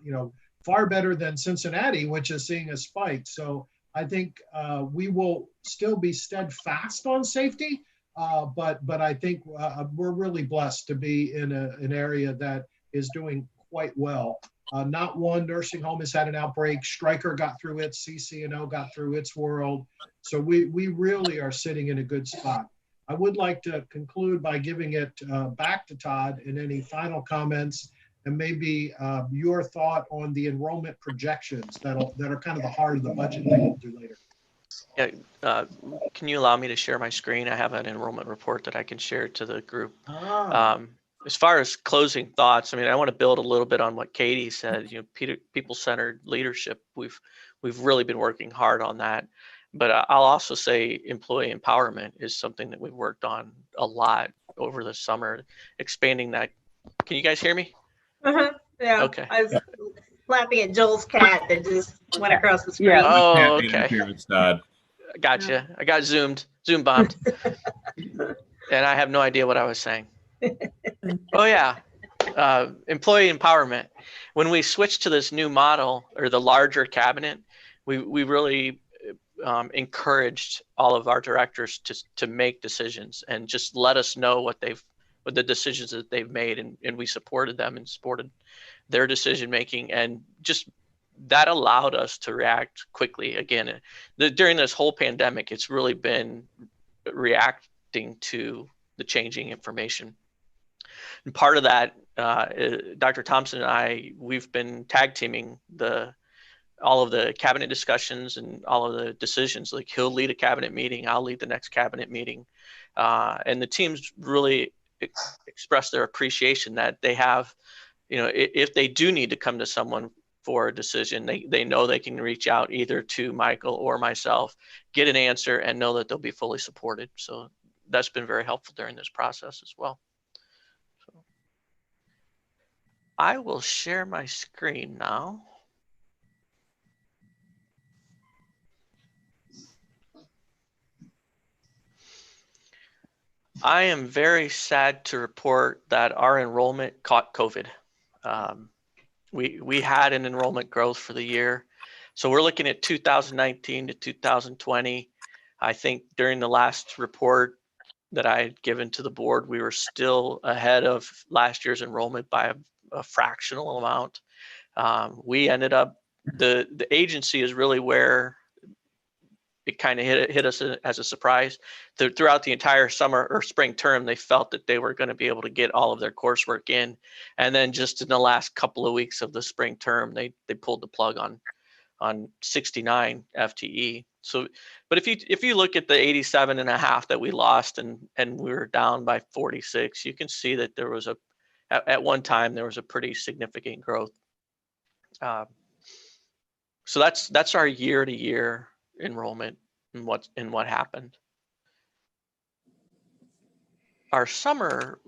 you know, far better than Cincinnati, which is seeing a spike. So I think we will still be steadfast on safety, but I think we're really blessed to be in an area that is doing quite well. Not one nursing home has had an outbreak. Stryker got through its, CCNO got through its world. So we really are sitting in a good spot. I would like to conclude by giving it back to Todd and any final comments, and maybe your thought on the enrollment projections that are kind of the heart of the budget that we'll do later. Yeah, can you allow me to share my screen? I have an enrollment report that I can share to the group. As far as closing thoughts, I mean, I want to build a little bit on what Katie said. You know, people-centered leadership. We've really been working hard on that. But I'll also say employee empowerment is something that we've worked on a lot over the summer, expanding that. Can you guys hear me? Yeah. Okay. I was laughing at Joel's cat that just went across the screen. Yeah. Oh, okay. Interference, Todd. Gotcha. I got Zoom bombed, and I have no idea what I was saying. Oh yeah, employee empowerment. When we switched to this new model, or the larger cabinet, we really encouraged all of our directors to make decisions and just let us know what the decisions that they've made, and we supported them and supported their decision making, and just that allowed us to react quickly. Again, during this whole pandemic, it's really been reacting to the changing information. And part of that, Dr. Thompson and I, we've been tag teaming all of the cabinet discussions and all of the decisions. Like, he'll lead a cabinet meeting, I'll lead the next cabinet meeting. And the teams really express their appreciation that they have, you know, if they do need to come to someone for a decision, they know they can reach out either to Michael or myself, get an answer, and know that they'll be fully supported. So that's been very helpful during this process as well. So I will share my screen now. I am very sad to report that our enrollment caught COVID. We had an enrollment growth for the year. So we're looking at 2019 to 2020. I think during the last report that I had given to the board, we were still ahead of last year's enrollment by a fractional amount. We ended up, the agency is really where it kind of hit us as a surprise. Throughout the entire summer or spring term, they felt that they were going to be able to get all of their coursework in. And then just in the last couple of weeks of the spring term, they pulled the plug on 69 FTE. So, but if you look at the 87.5 that we lost and we were down by 46, you can see that there was at one time there was a pretty significant growth. So that's our year-to-year enrollment and what happened. our summer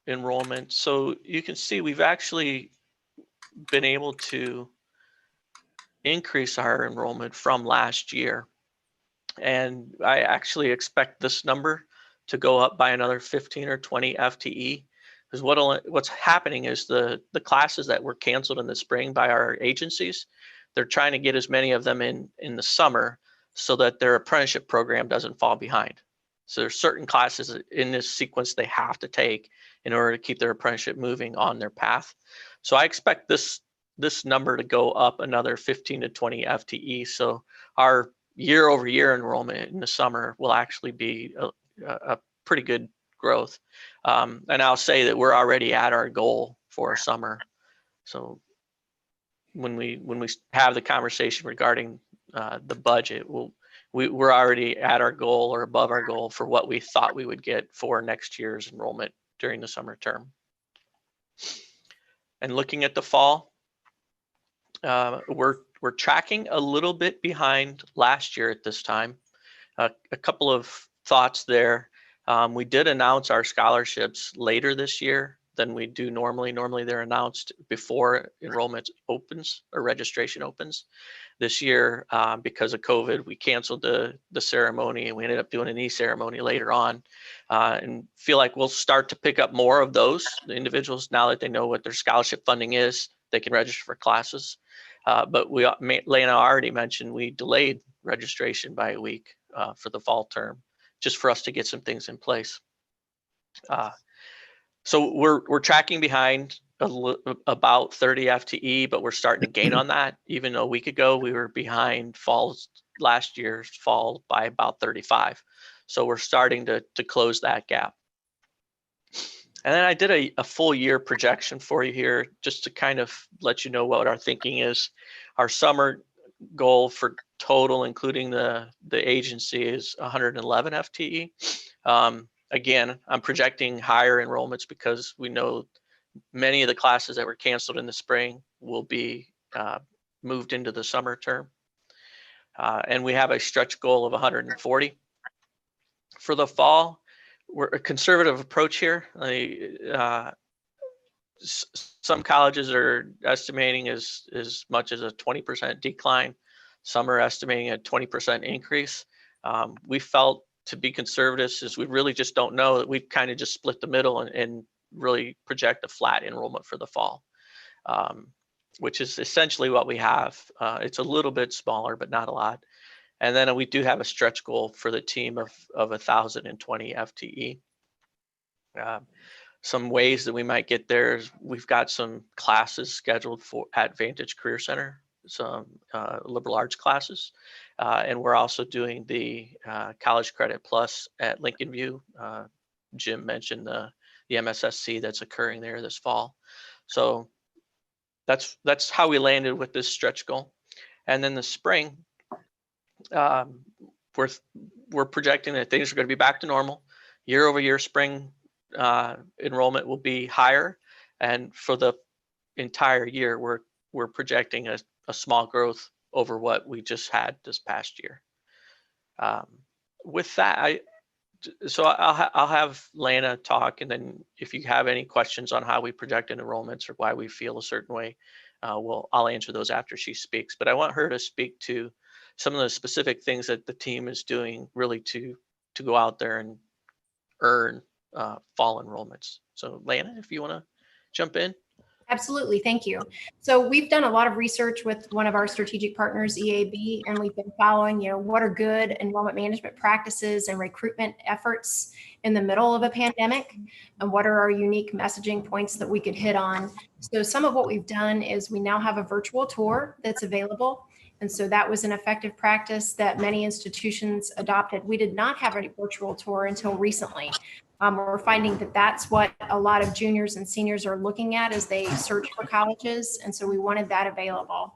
enrollment, so you can see we've actually been able to increase our enrollment from last year. And I actually expect this number to go up by another 15 or 20 FTE. Because what's happening is the classes that were canceled in the spring by our agencies, they're trying to get as many of them in the summer so that their apprenticeship program doesn't fall behind. So there's certain classes in this sequence they have to take in order to keep their apprenticeship moving on their path. So I expect this number to go up another 15 to 20 FTE. So our year-over-year enrollment in the summer will actually be a pretty good growth. And I'll say that we're already at our goal for summer. So when we have the conversation regarding the budget, we're already at our goal or above our goal for what we thought we would get for next year's enrollment during the summer term. And looking at the fall, we're tracking a little bit behind last year at this time. A couple of thoughts there. We did announce our scholarships later this year than we do normally. Normally they're announced before enrollment opens or registration opens. This year, because of COVID, we canceled the ceremony and we ended up doing an e-ceremony later on, and feel like we'll start to pick up more of those. The individuals, now that they know what their scholarship funding is, they can register for classes. But Lena already mentioned we delayed registration by a week for the fall term, just for us to get some things in place. So we're tracking behind about 30 FTE, but we're starting to gain on that. Even a week ago, we were behind last year's fall by about 35. So we're starting to close that gap. And then I did a full year projection for you here, just to kind of let you know what our thinking is. Our summer goal for total, including the agency, is 111 FTE. Again, I'm projecting higher enrollments because we know many of the classes that were canceled in the spring will be moved into the summer term. And we have a stretch goal of 140. For the fall, we're a conservative approach here. Some colleges are estimating as much as a 20% decline. Some are estimating a 20% increase. We felt, to be conservative, is we really just don't know, that we kind of just split the middle and really project a flat enrollment for the fall, which is essentially what we have. It's a little bit smaller, but not a lot. And then we do have a stretch goal for the team of 1,020 FTE. Some ways that we might get there is we've got some classes scheduled at Vantage Career Center, some liberal arts classes. And we're also doing the College Credit Plus at Lincoln View. Jim mentioned the MSSC that's occurring there this fall. So that's how we landed with this stretch goal. And then the spring, we're projecting that things are going to be back to normal. Year over year spring enrollment will be higher, and for the entire year we're projecting a small growth over what we just had this past year. With that, I'll have Lana talk, and then if you have any questions on how we project enrollments or why we feel a certain way, I'll answer those after she speaks. But I want her to speak to some of the specific things that the team is doing really to go out there and earn fall enrollments. So Lana, if you want to jump in. Absolutely, thank you. So we've done a lot of research with one of our strategic partners, EAB, and we've been following, what are good enrollment management practices and recruitment efforts in the middle of a pandemic, and what are our unique messaging points that we could hit on. So some of what we've done is we now have a virtual tour that's available. And so that was an effective practice that many institutions adopted. We did not have a virtual tour until recently. We're finding that that's what a lot of juniors and seniors are looking at as they search for colleges. And so we wanted that available.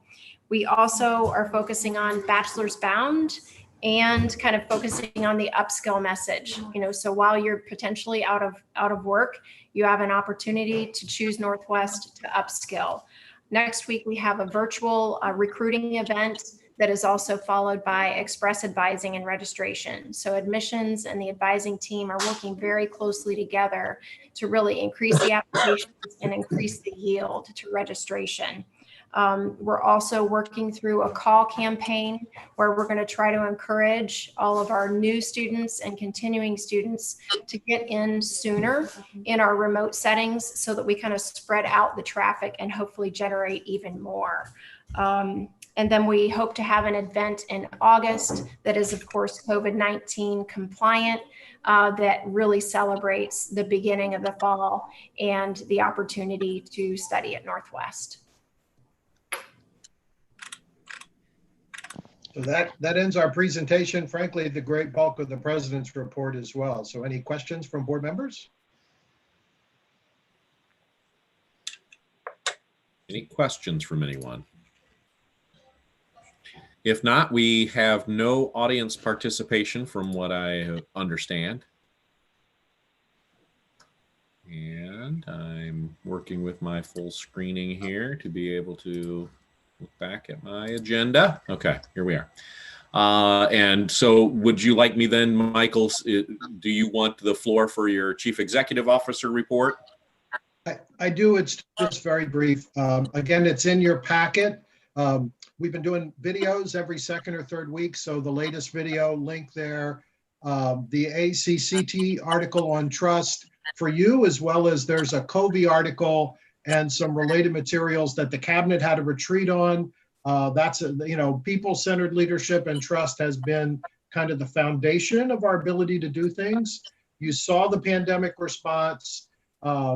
We also are focusing on bachelor's bound and kind of focusing on the upskill message. So while you're potentially out of work, you have an opportunity to choose Northwest to upskill. Next week, we have a virtual recruiting event that is also followed by express advising and registration. So admissions and the advising team are working very closely together to really increase the applications and increase the yield to registration. We're also working through a call campaign where we're going to try to encourage all of our new students and continuing students to get in sooner in our remote settings so that we kind of spread out the traffic and hopefully generate even more. And then we hope to have an event in August that is, of course, COVID-19 compliant, that really celebrates the beginning of the fall and the opportunity to study at Northwest. So that ends our presentation. Frankly, the great bulk of the president's report as well. So any questions from board members? Any questions from anyone? If not, we have no audience participation from what I understand. And I'm working with my full screening here to be able to look back at my agenda. Okay, here we are. And so would you like me then, Michael, do you want the floor for your Chief Executive Officer report? I do. It's just very brief. Again, it's in your packet. We've been doing videos every second or third week. So the latest video link there, the ACCT article on trust for you, as well as there's a COVI article and some related materials that the cabinet had a retreat on. That's, people-centered leadership and trust has been kind of the foundation of our ability to do things. You saw the pandemic response.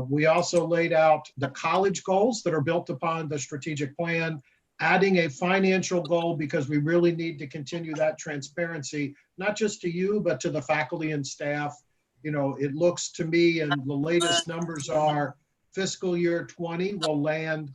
We also laid out the college goals that are built upon the strategic plan, adding a financial goal because we really need to continue that transparency, not just to you, but to the faculty and staff. It looks to me, and the latest numbers are fiscal year 20 will land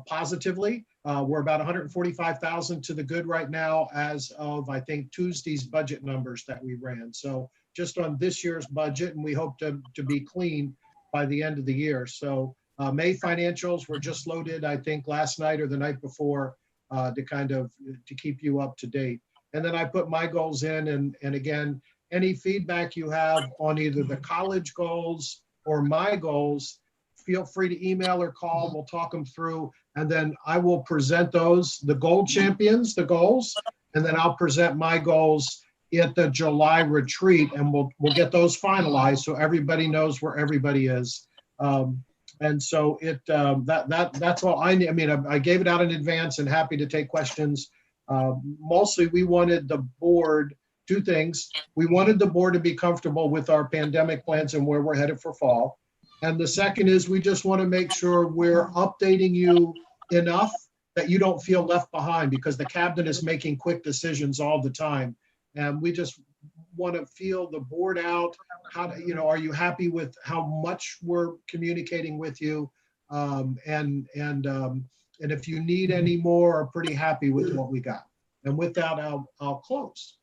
positively. We're about 145,000 to the good right now as of, I think, Tuesday's budget numbers that we ran. So just on this year's budget, and we hope to be clean by the end of the year. So May financials were just loaded, I think, last night or the night before to keep you up to date. And then I put my goals in, and again, any feedback you have on either the college goals or my goals, feel free to email or call. We'll talk them through, and then I will present those, the gold champions, the goals, and then I'll present my goals at the July retreat, and we'll get those finalized so everybody knows where everybody is. And so that's all I need. I mean, I gave it out in advance and happy to take questions. Mostly we wanted the board, two things. We wanted the board to be comfortable with our pandemic plans and where we're headed for fall. And the second is we just want to make sure we're updating you enough that you don't feel left behind, because the cabinet is making quick decisions all the time. And we just want to feel the board out. Are you happy with how much we're communicating with you? And if you need any more, are pretty happy with what we got. And with that, I'll close.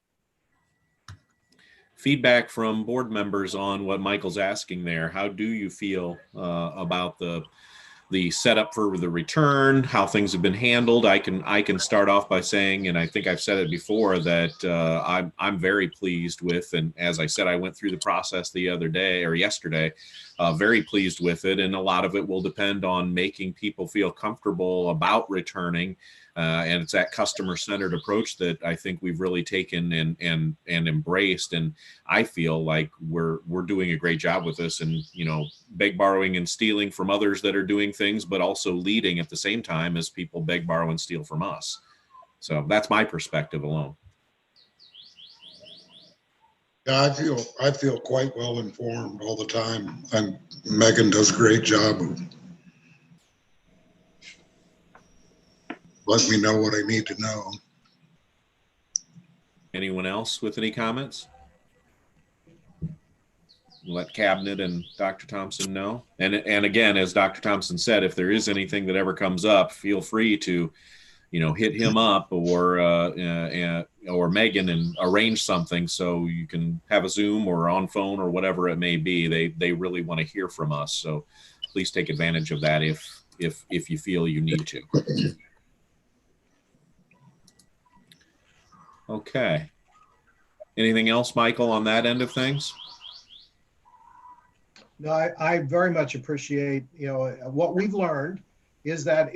Feedback from board members on what Michael's asking there. How do you feel about the setup for the return, how things have been handled? I can start off by saying, and I think I've said it before, that I'm very pleased with, and as I said, I went through the process the other day or yesterday, very pleased with it. And a lot of it will depend on making people feel comfortable about returning. And it's that customer-centered approach that I think we've really taken and embraced. And I feel like we're doing a great job with this, and, beg, borrowing, and stealing from others that are doing things, but also leading at the same time as people beg, borrow, and steal from us. So that's my perspective alone. Yeah, I feel quite well informed all the time, and Megan does a great job of let me know what I need to know. Anyone else with any comments? Let Cabinet and Dr. Thompson know. And again, as Dr. Thompson said, if there is anything that ever comes up, feel free to, hit him up or Megan and arrange something so you can have a Zoom or on phone or whatever it may be. They really want to hear from us. So please take advantage of that if you feel you need to. Okay. Anything else, Michael, on that end of things? No, I very much appreciate, what we've learned is that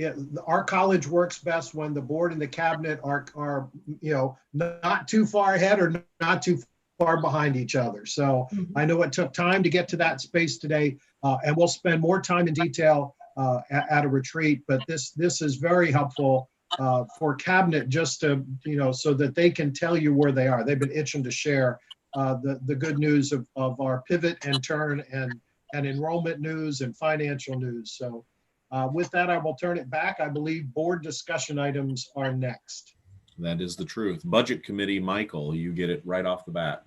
our college works best when the board and the cabinet are not too far ahead or not too far behind each other. So I know it took time to get to that space today, and we'll spend more time in detail at a retreat, but this is very helpful for cabinet just to, so that they can tell you where they are. They've been itching to share the good news of our pivot and turn and enrollment news and financial news. So with that, I will turn it back. I believe board discussion items are next. That is the truth. Budget committee, Michael, you get it right off the bat.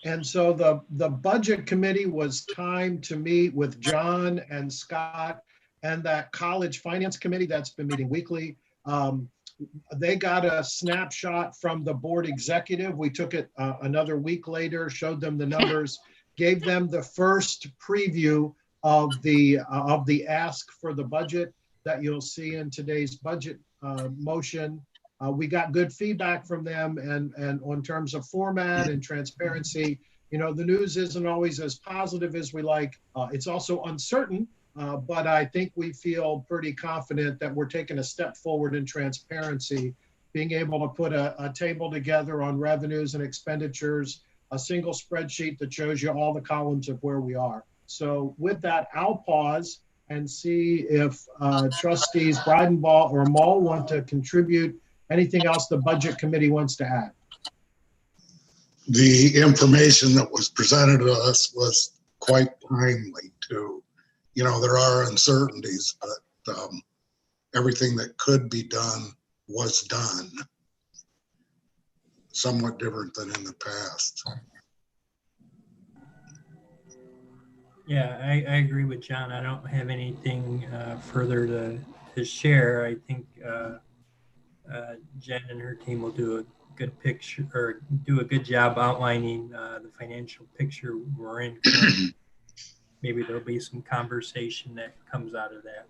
And so the budget committee was timed to meet with John and Scott and that college finance committee that's been meeting weekly. They got a snapshot from the board executive. We took it another week later, showed them the numbers, gave them the first preview of the ask for the budget that you'll see in today's budget motion. We got good feedback from them, and on terms of format and transparency, the news isn't always as positive as we like. It's also uncertain, but I think we feel pretty confident that we're taking a step forward in transparency, being able to put a table together on revenues and expenditures, a single spreadsheet that shows you all the columns of where we are. So with that, I'll pause and see if trustees Breidenbach or Mull want to contribute anything else the budget committee wants to add. The information that was presented to us was quite timely too. There are uncertainties, but everything that could be done was done. Somewhat different than in the past. Yeah, I agree with John. I don't have anything further to share. I think Jen and her team will do a good picture or do a good job outlining the financial picture we're in currently. Maybe there'll be some conversation that comes out of that.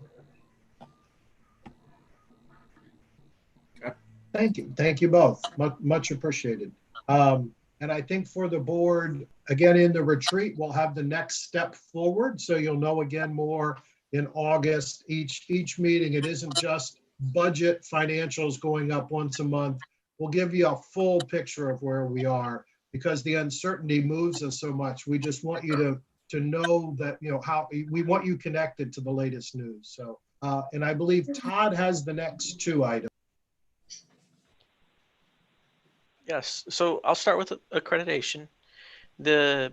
Thank you. Thank you both. Much appreciated. And I think for the board, again, in the retreat, we'll have the next step forward. So you'll know again more in August. Each meeting, it isn't just budget financials going up once a month. We'll give you a full picture of where we are because the uncertainty moves us so much. We just want you to know that, how we want you connected to the latest news. So, and I believe Todd has the next two items. Yes, so I'll start with accreditation. So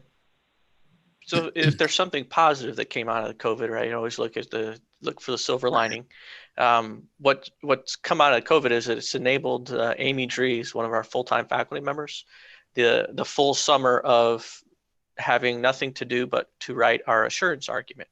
if there's something positive that came out of COVID, right? You always look for the silver lining. What's come out of COVID is that it's enabled Amy Dries, one of our full-time faculty members, the full summer of having nothing to do but to write our assurance argument.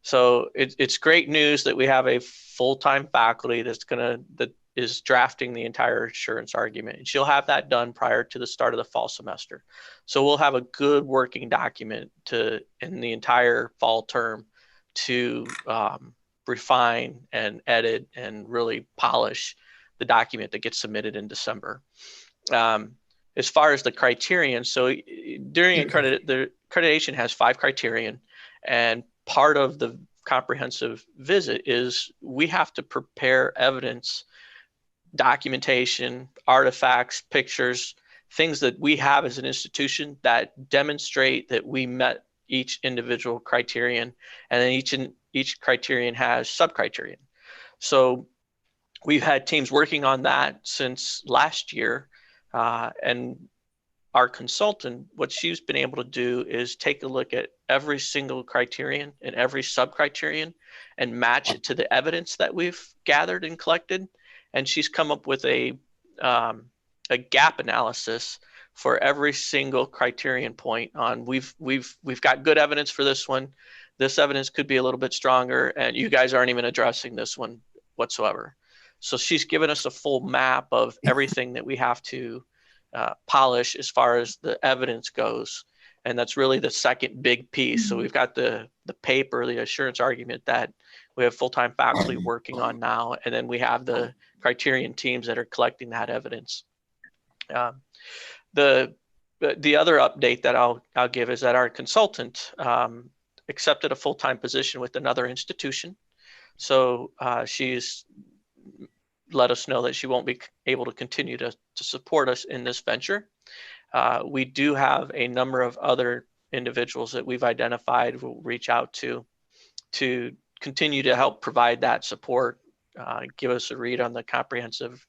So it's great news that we have a full-time faculty that is drafting the entire assurance argument. And she'll have that done prior to the start of the fall semester. So we'll have a good working document in the entire fall term to refine and edit and really polish the document that gets submitted in December. As far as the criterion, so during the accreditation has 5 criterion, and part of the comprehensive visit is we have to prepare evidence, documentation, artifacts, pictures, things that we have as an institution that demonstrate that we met each individual criterion, and then each criterion has sub-criterion. So we've had teams working on that since last year, and our consultant, what she's been able to do is take a look at every single criterion and every sub-criterion and match it to the evidence that we've gathered and collected. And she's come up with a gap analysis for every single criterion point on we've got good evidence for this one. This evidence could be a little bit stronger, and you guys aren't even addressing this one whatsoever. So she's given us a full map of everything that we have to polish as far as the evidence goes. And that's really the second big piece. So we've got the paper, the assurance argument that we have full-time faculty working on now. And then we have the criterion teams that are collecting that evidence. The other update that I'll give is that our consultant accepted a full-time position with another institution. So she's let us know that she won't be able to continue to support us in this venture. We do have a number of other individuals that we've identified we'll reach out to continue to help provide that support, give us a read on the comprehensive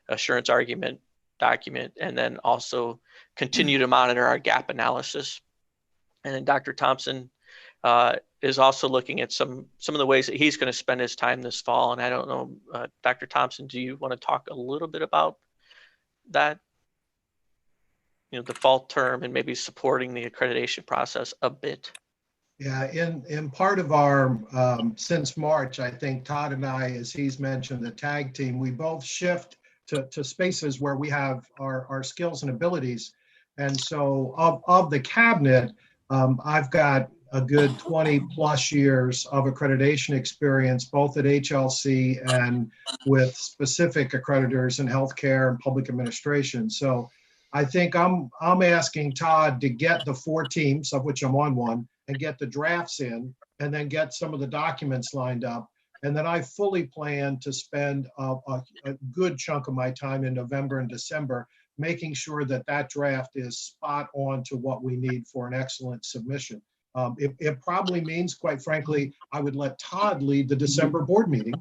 assurance argument document, and then also continue to monitor our gap analysis. And then Dr. Thompson is also looking at some of the ways that he's going to spend his time this fall. And I don't know, Dr. Thompson, do you want to talk a little bit about that? You know, the fall term and maybe supporting the accreditation process a bit. Yeah, in part of our, since March, I think Todd and I, as he's mentioned, the tag team, we both shift to spaces where we have our skills and abilities. And so of the cabinet, I've got a good 20 plus years of accreditation experience, both at HLC and with specific accreditors in healthcare and public administration. So I think I'm asking Todd to get the 4 teams, of which I'm on one, and get the drafts in, and then get some of the documents lined up. And then I fully plan to spend a good chunk of my time in November and December making sure that that draft is spot on to what we need for an excellent submission. It probably means, quite frankly, I would let Todd lead the December board meeting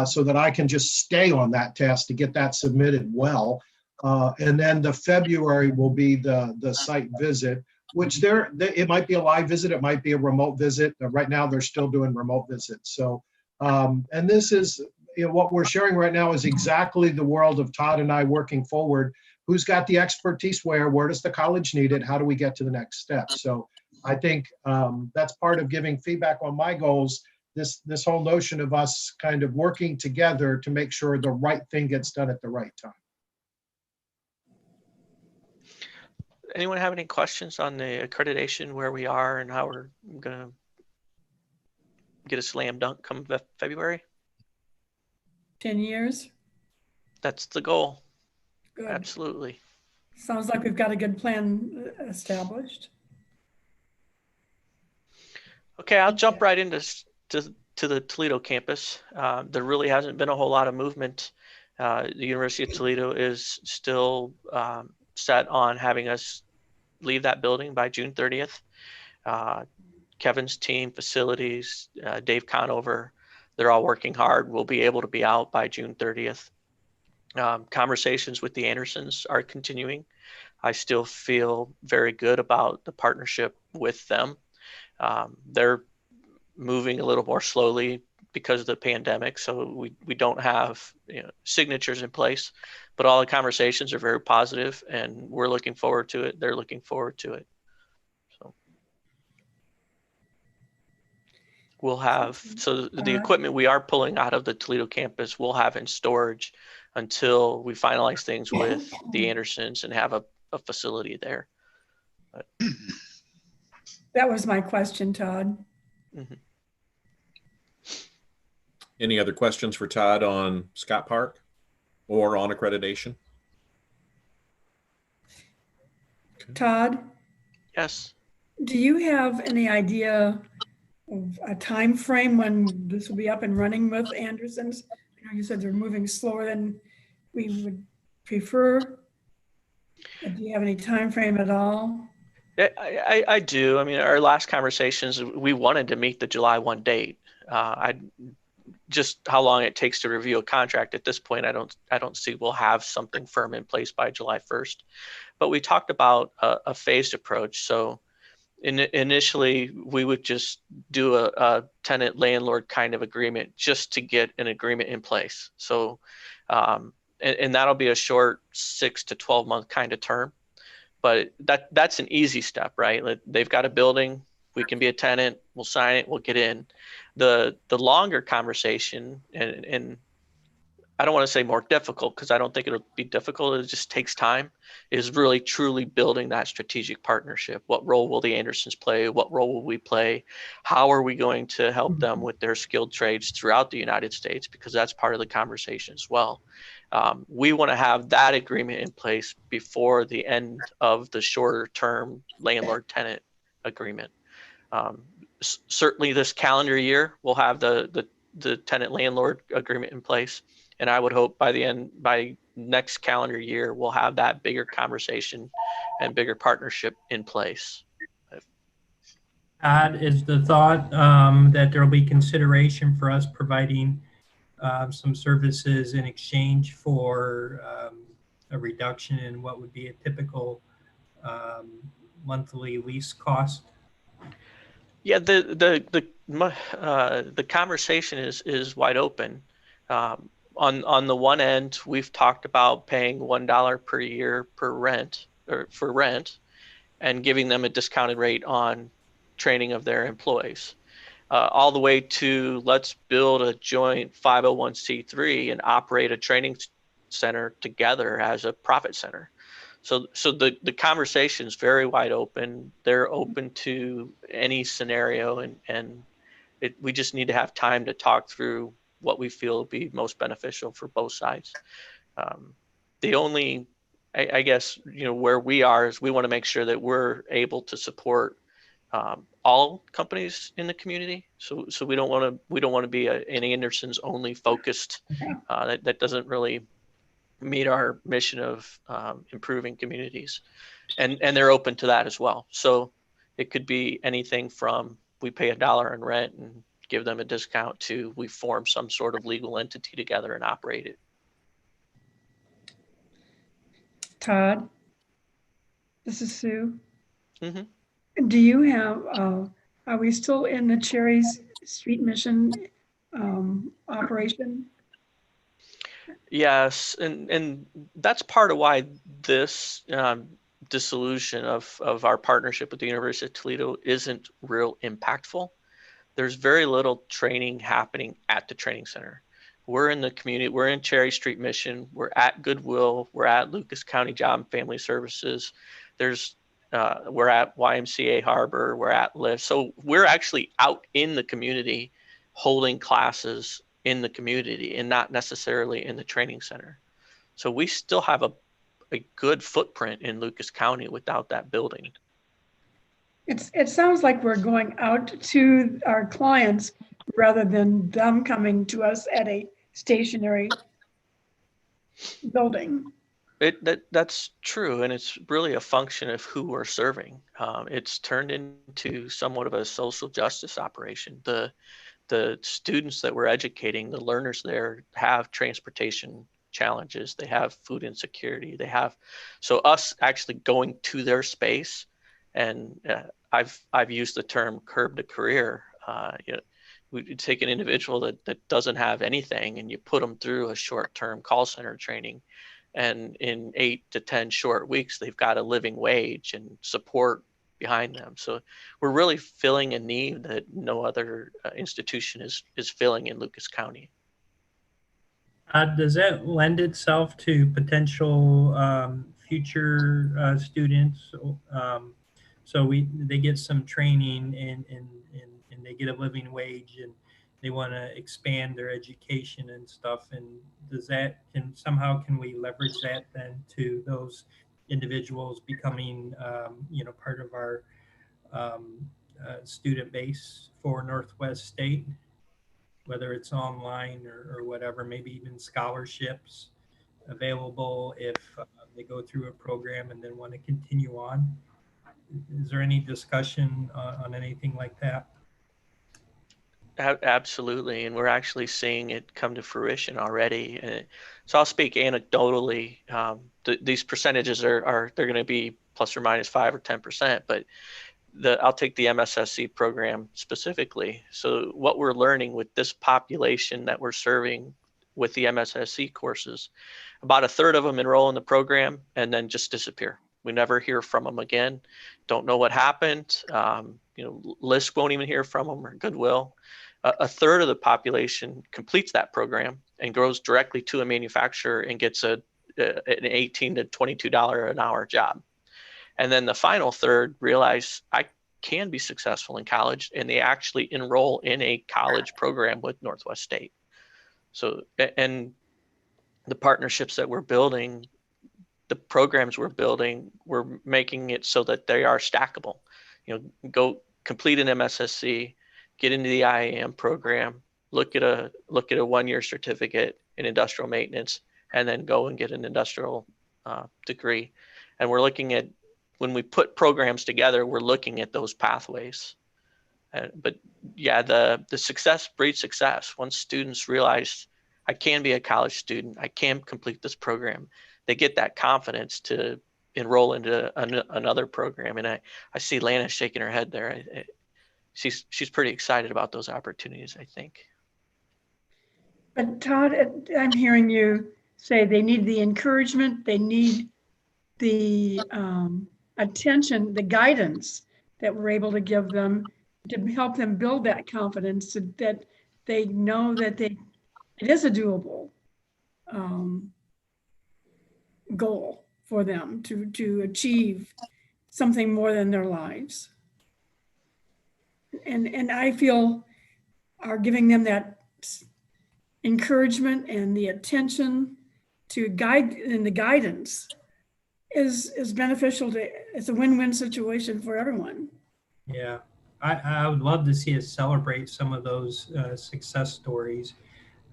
so that I can just stay on that task to get that submitted well. And then the February will be the site visit, which it might be a live visit, it might be a remote visit. Right now, they're still doing remote visits. So, and this is, you know, what we're sharing right now is exactly the world of Todd and I working forward. Who's got the expertise where does the college need it? How do we get to the next step? So I think that's part of giving feedback on my goals, this whole notion of us kind of working together to make sure the right thing gets done at the right time. Anyone have any questions on the accreditation, where we are and how we're going to get a slam dunk come February? 10 years? That's the goal. Good. Absolutely. Sounds like we've got a good plan established. Okay, I'll jump right into the Toledo campus. There really hasn't been a whole lot of movement. The University of Toledo is still set on having us leave that building by June 30th. Kevin's team, facilities, Dave Conover, they're all working hard. We'll be able to be out by June 30th. Conversations with the Andersons are continuing. I still feel very good about the partnership with them. They're moving a little more slowly because of the pandemic, so we don't have signatures in place, but all the conversations are very positive, and we're looking forward to it. They're looking forward to it. So we'll have, so the equipment we are pulling out of the Toledo campus we'll have in storage until we finalize things with the Andersons and have a facility there. But that was my question, Todd. Mm-hmm. Any other questions for Todd on Scott Park or on accreditation? Okay. Todd? Yes. Do you have any idea of a time frame when this will be up and running with Anderson's? I know you said they're moving slower than we would prefer. Do you have any time frame at all? I do. I mean, our last conversations, we wanted to meet the July 1 date. Just how long it takes to review a contract at this point, I don't see we'll have something firm in place by July 1st. But we talked about a phased approach. So initially, we would just do a tenant landlord kind of agreement just to get an agreement in place. So, and that'll be a short 6 to 12 month kind of term. But that's an easy step, right? They've got a building, we can be a tenant, we'll sign it, we'll get in. The longer conversation, and I don't want to say more difficult because I don't think it'll be difficult, it just takes time, is really truly building that strategic partnership. What role will the Andersons play? What role will we play? How are we going to help them with their skilled trades throughout the United States? Because that's part of the conversation as well. We want to have that agreement in place before the end of the shorter term landlord-tenant agreement. Certainly this calendar year, we'll have the tenant-landlord agreement in place. And I would hope by next calendar year, we'll have that bigger conversation and bigger partnership in place. Todd, is the thought that there will be consideration for us providing some services in exchange for a reduction in what would be a typical monthly lease cost? Yeah, the conversation is wide open. On the one end, we've talked about paying $1 per year for rent, and giving them a discounted rate on training of their employees. All the way to let's build a joint 501c3 and operate a training center together as a profit center. So the conversation is very wide open. They're open to any scenario, and we just need to have time to talk through what we feel will be most beneficial for both sides. The only, I guess, where we are is we want to make sure that we're able to support all companies in the community. So we don't want to be an Anderson's only focused. That doesn't really meet our mission of improving communities, and they're open to that as well. So it could be anything from we pay $1 in rent and give them a discount to we form some sort of legal entity together and operate it. Todd, this is Sue. Mm-hmm. Do you have, are we still in the Cherry's Street Mission operation? Yes, and that's part of why this dissolution of our partnership with the University of Toledo isn't real impactful. There's very little training happening at the training center. We're in the community, we're in Cherry Street Mission, we're at Goodwill, we're at Lucas County Job and Family Services, we're at YMCA Harbor, we're at Lyft. So we're actually out in the community holding classes in the community and not necessarily in the training center. So we still have a good footprint in Lucas County without that building. It sounds like we're going out to our clients rather than them coming to us at a stationary building. That's true, and it's really a function of who we're serving. It's turned into somewhat of a social justice operation. The students that we're educating, the learners there, have transportation challenges. They have food insecurity. So us actually going to their space, and I've used the term curb to career. We take an individual that doesn't have anything, and you put them through a short-term call center training, and in 8 to 10 short weeks, they've got a living wage and support behind them. So we're really filling a need that no other institution is filling in Lucas County. Does that lend itself to potential future students? So they get some training and they get a living wage, and they want to expand their education and stuff. And can we leverage that then to those individuals becoming part of our student base for Northwest State, whether it's online or whatever, maybe even scholarships available if they go through a program and then want to continue on? Is there any discussion on anything like that? Absolutely, and we're actually seeing it come to fruition already. So I'll speak anecdotally. These percentages they're going to be plus or minus 5 or 10%, but I'll take the MSSC program specifically. So what we're learning with this population that we're serving with the MSSC courses, about a third of them enroll in the program and then just disappear. We never hear from them again. Don't know what happened. LISC won't even hear from them, or Goodwill. A third of the population completes that program and goes directly to a manufacturer and gets an $18 to $22 an hour job. And then the final third realize I can be successful in college, and they actually enroll in a college program with Northwest State. So, and the partnerships that we're building, the programs we're building, we're making it so that they are stackable. You know, go complete an MSSC, get into the IAM program, look at a 1-year certificate in industrial maintenance, and then go and get an industrial degree. And we're looking at, when we put programs together, we're looking at those pathways. But yeah, the success breeds success. Once students realize I can be a college student, I can complete this program, they get that confidence to enroll into another program. And I see Lana shaking her head there. She's pretty excited about those opportunities, I think. But Todd, I'm hearing you say they need the encouragement, they need the attention, the guidance that we're able to give them to help them build that confidence, so that they know that it is a doable goal for them to achieve something more than their lives. And I feel are giving them that encouragement and the attention to guide, and the guidance is beneficial to, it's a win-win situation for everyone. Yeah, I would love to see us celebrate some of those success stories,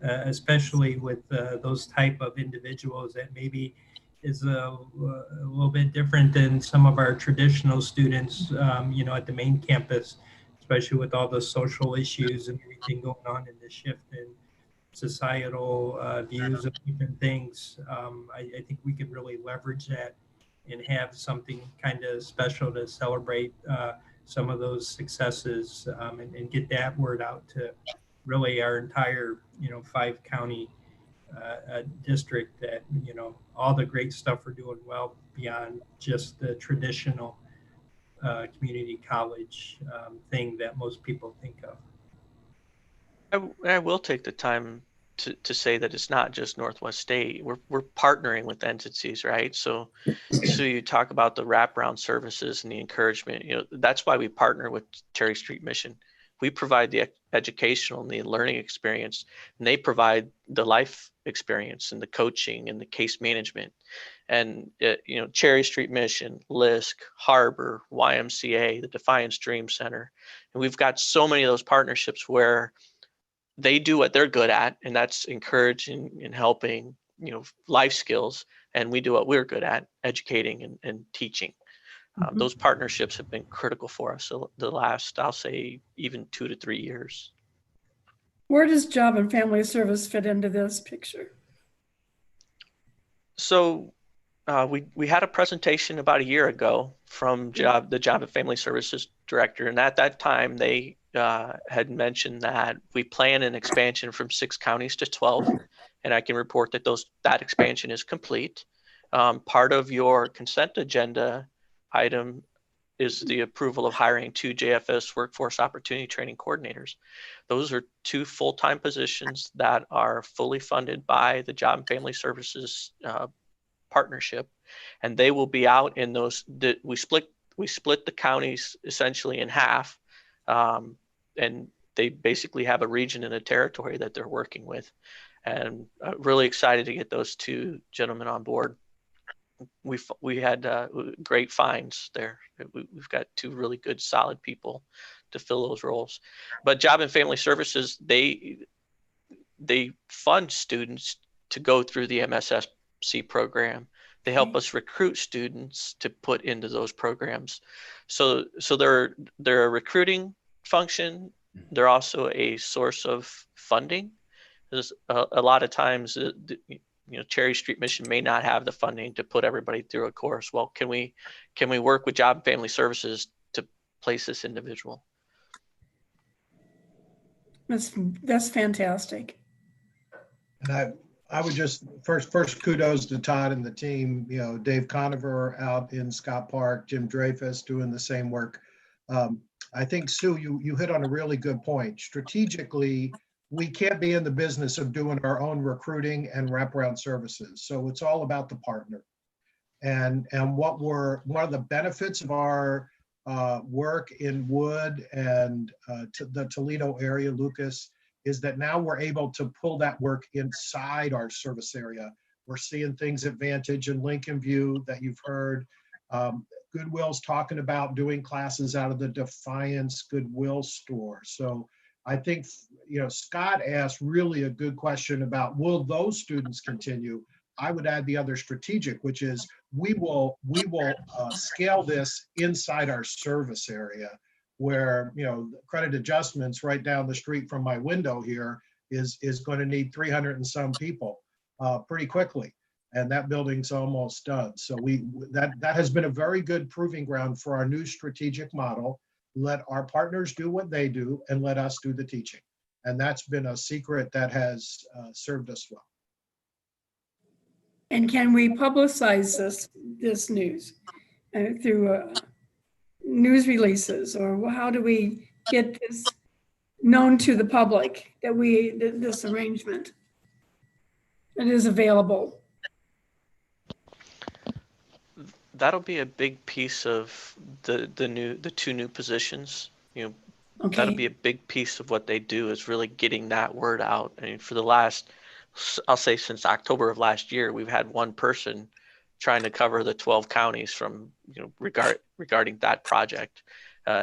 especially with those type of individuals that maybe is a little bit different than some of our traditional students, you know, at the main campus, especially with all the social issues and everything going on in the shift in societal views of different things. I think we could really leverage that and have something kind of special to celebrate some of those successes, and get that word out to really our entire, you know, 5-county district, that, you know, all the great stuff we're doing well beyond just the traditional community college thing that most people think of. I will take the time to say that it's not just Northwest State. We're partnering with entities, right? So you talk about the wraparound services and the encouragement. You know, that's why we partner with Cherry Street Mission. We provide the educational and the learning experience, and they provide the life experience and the coaching and the case management. And you know, Cherry Street Mission, LISC, Harbor, YMCA, the Defiance Dream Center, and we've got so many of those partnerships where they do what they're good at, and that's encouraging and helping, you know, life skills, and we do what we're good at, educating and teaching. Those partnerships have been critical for us the last, I'll say, even 2 to 3 years. Where does Job and Family Service fit into this picture? So we had a presentation about a year ago from the Job and Family Services Director, and at that time they had mentioned that we plan an expansion from 6 counties to 12, and I can report that that expansion is complete. Part of your consent agenda item is the approval of hiring 2 JFS Workforce Opportunity Training Coordinators. Those are 2 full-time positions that are fully funded by the Job and Family Services partnership, and they will be out in those. We split the counties essentially in half, and they basically have a region and a territory that they're working with, and really excited to get those 2 gentlemen on board. We had great finds there. We've got 2 really good, solid people to fill those roles. But Job and Family Services, they fund students to go through the MSSC program. They help us recruit students to put into those programs. So they're a recruiting function. They're also a source of funding. There's a lot of times, you know, Cherry Street Mission may not have the funding to put everybody through a course. Well, can we work with Job and Family Services to place this individual? That's fantastic. And I would just first kudos to Todd and the team. You know, Dave Conover out in Scott Park, Jim Dreyfus doing the same work. I think, Sue, you hit on a really good point. Strategically, we can't be in the business of doing our own recruiting and wraparound services. So it's all about the partner. And one of the benefits of our work in Wood and the Toledo area, Lucas, is that now we're able to pull that work inside our service area. We're seeing things at Vantage and Lincoln View that you've heard. Goodwill's talking about doing classes out of the Defiance Goodwill store. So I think, Scott asked really a good question about, will those students continue? I would add the other strategic, which is we will scale this inside our service area, where credit adjustments right down the street from my window here is going to need 300 and some people pretty quickly, and that building's almost done. So that has been a very good proving ground for our new strategic model. Let our partners do what they do and let us do the teaching, and that's been a secret that has served us well. And can we publicize this news through news releases, or how do we get this known to the public that this arrangement that is available? That'll be a big piece of the two new positions. Okay. That'll be a big piece of what they do, is really getting that word out. I mean, for the last, I'll say since October of last year, we've had one person trying to cover the 12 counties from, regarding that project.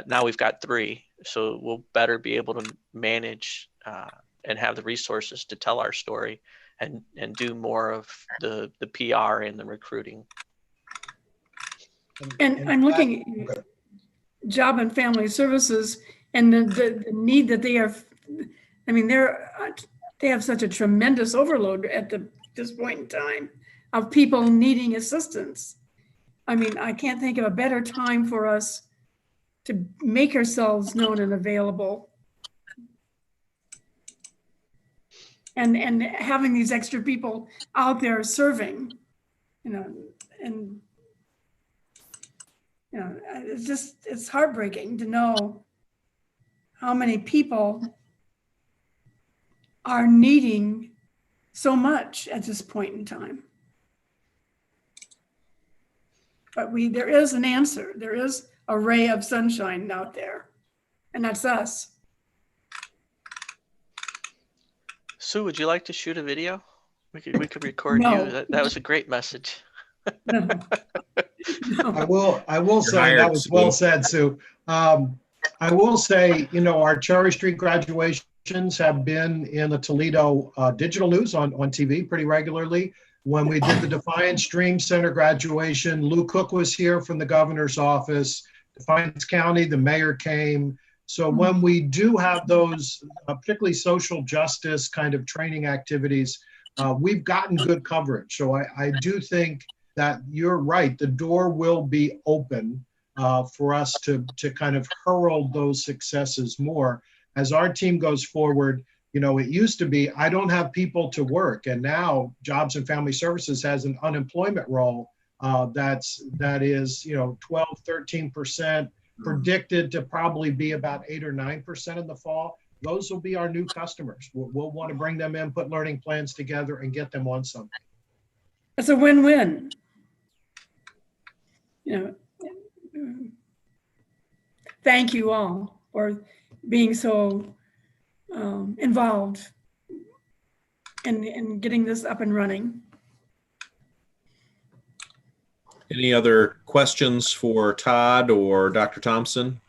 Now we've got 3, so we'll better be able to manage and have the resources to tell our story and do more of the PR and the recruiting. And I'm looking at Job and Family Services and the need that they have. I mean, they have such a tremendous overload at this point in time of people needing assistance. I mean, I can't think of a better time for us to make ourselves known and available. And having these extra people out there serving, it's heartbreaking to know how many people are needing so much at this point in time. But there is an answer. There is a ray of sunshine out there, and that's us. Sue, would you like to shoot a video? We could record No. you. That was a great message. No. No. I will say that was well said, Sue. I will say, our Cherry Street graduations have been in the Toledo digital news on TV pretty regularly. When we did the Defiance Dream Center graduation, Lou Cook was here from the governor's office. Defiance County, the mayor came. So when we do have those, particularly social justice kind of training activities, we've gotten good coverage. So I do think that you're right. The door will be open for us to kind of herald those successes more. As our team goes forward, it used to be, I don't have people to work. And now Jobs and Family Services has an unemployment role that is 12, 13%, predicted to probably be about 8 or 9% in the fall. Those will be our new customers. We'll want to bring them in, put learning plans together, and get them on something. It's a win-win. Thank you all for being so involved in getting this up and running. Any other questions for Todd or Dr. Thompson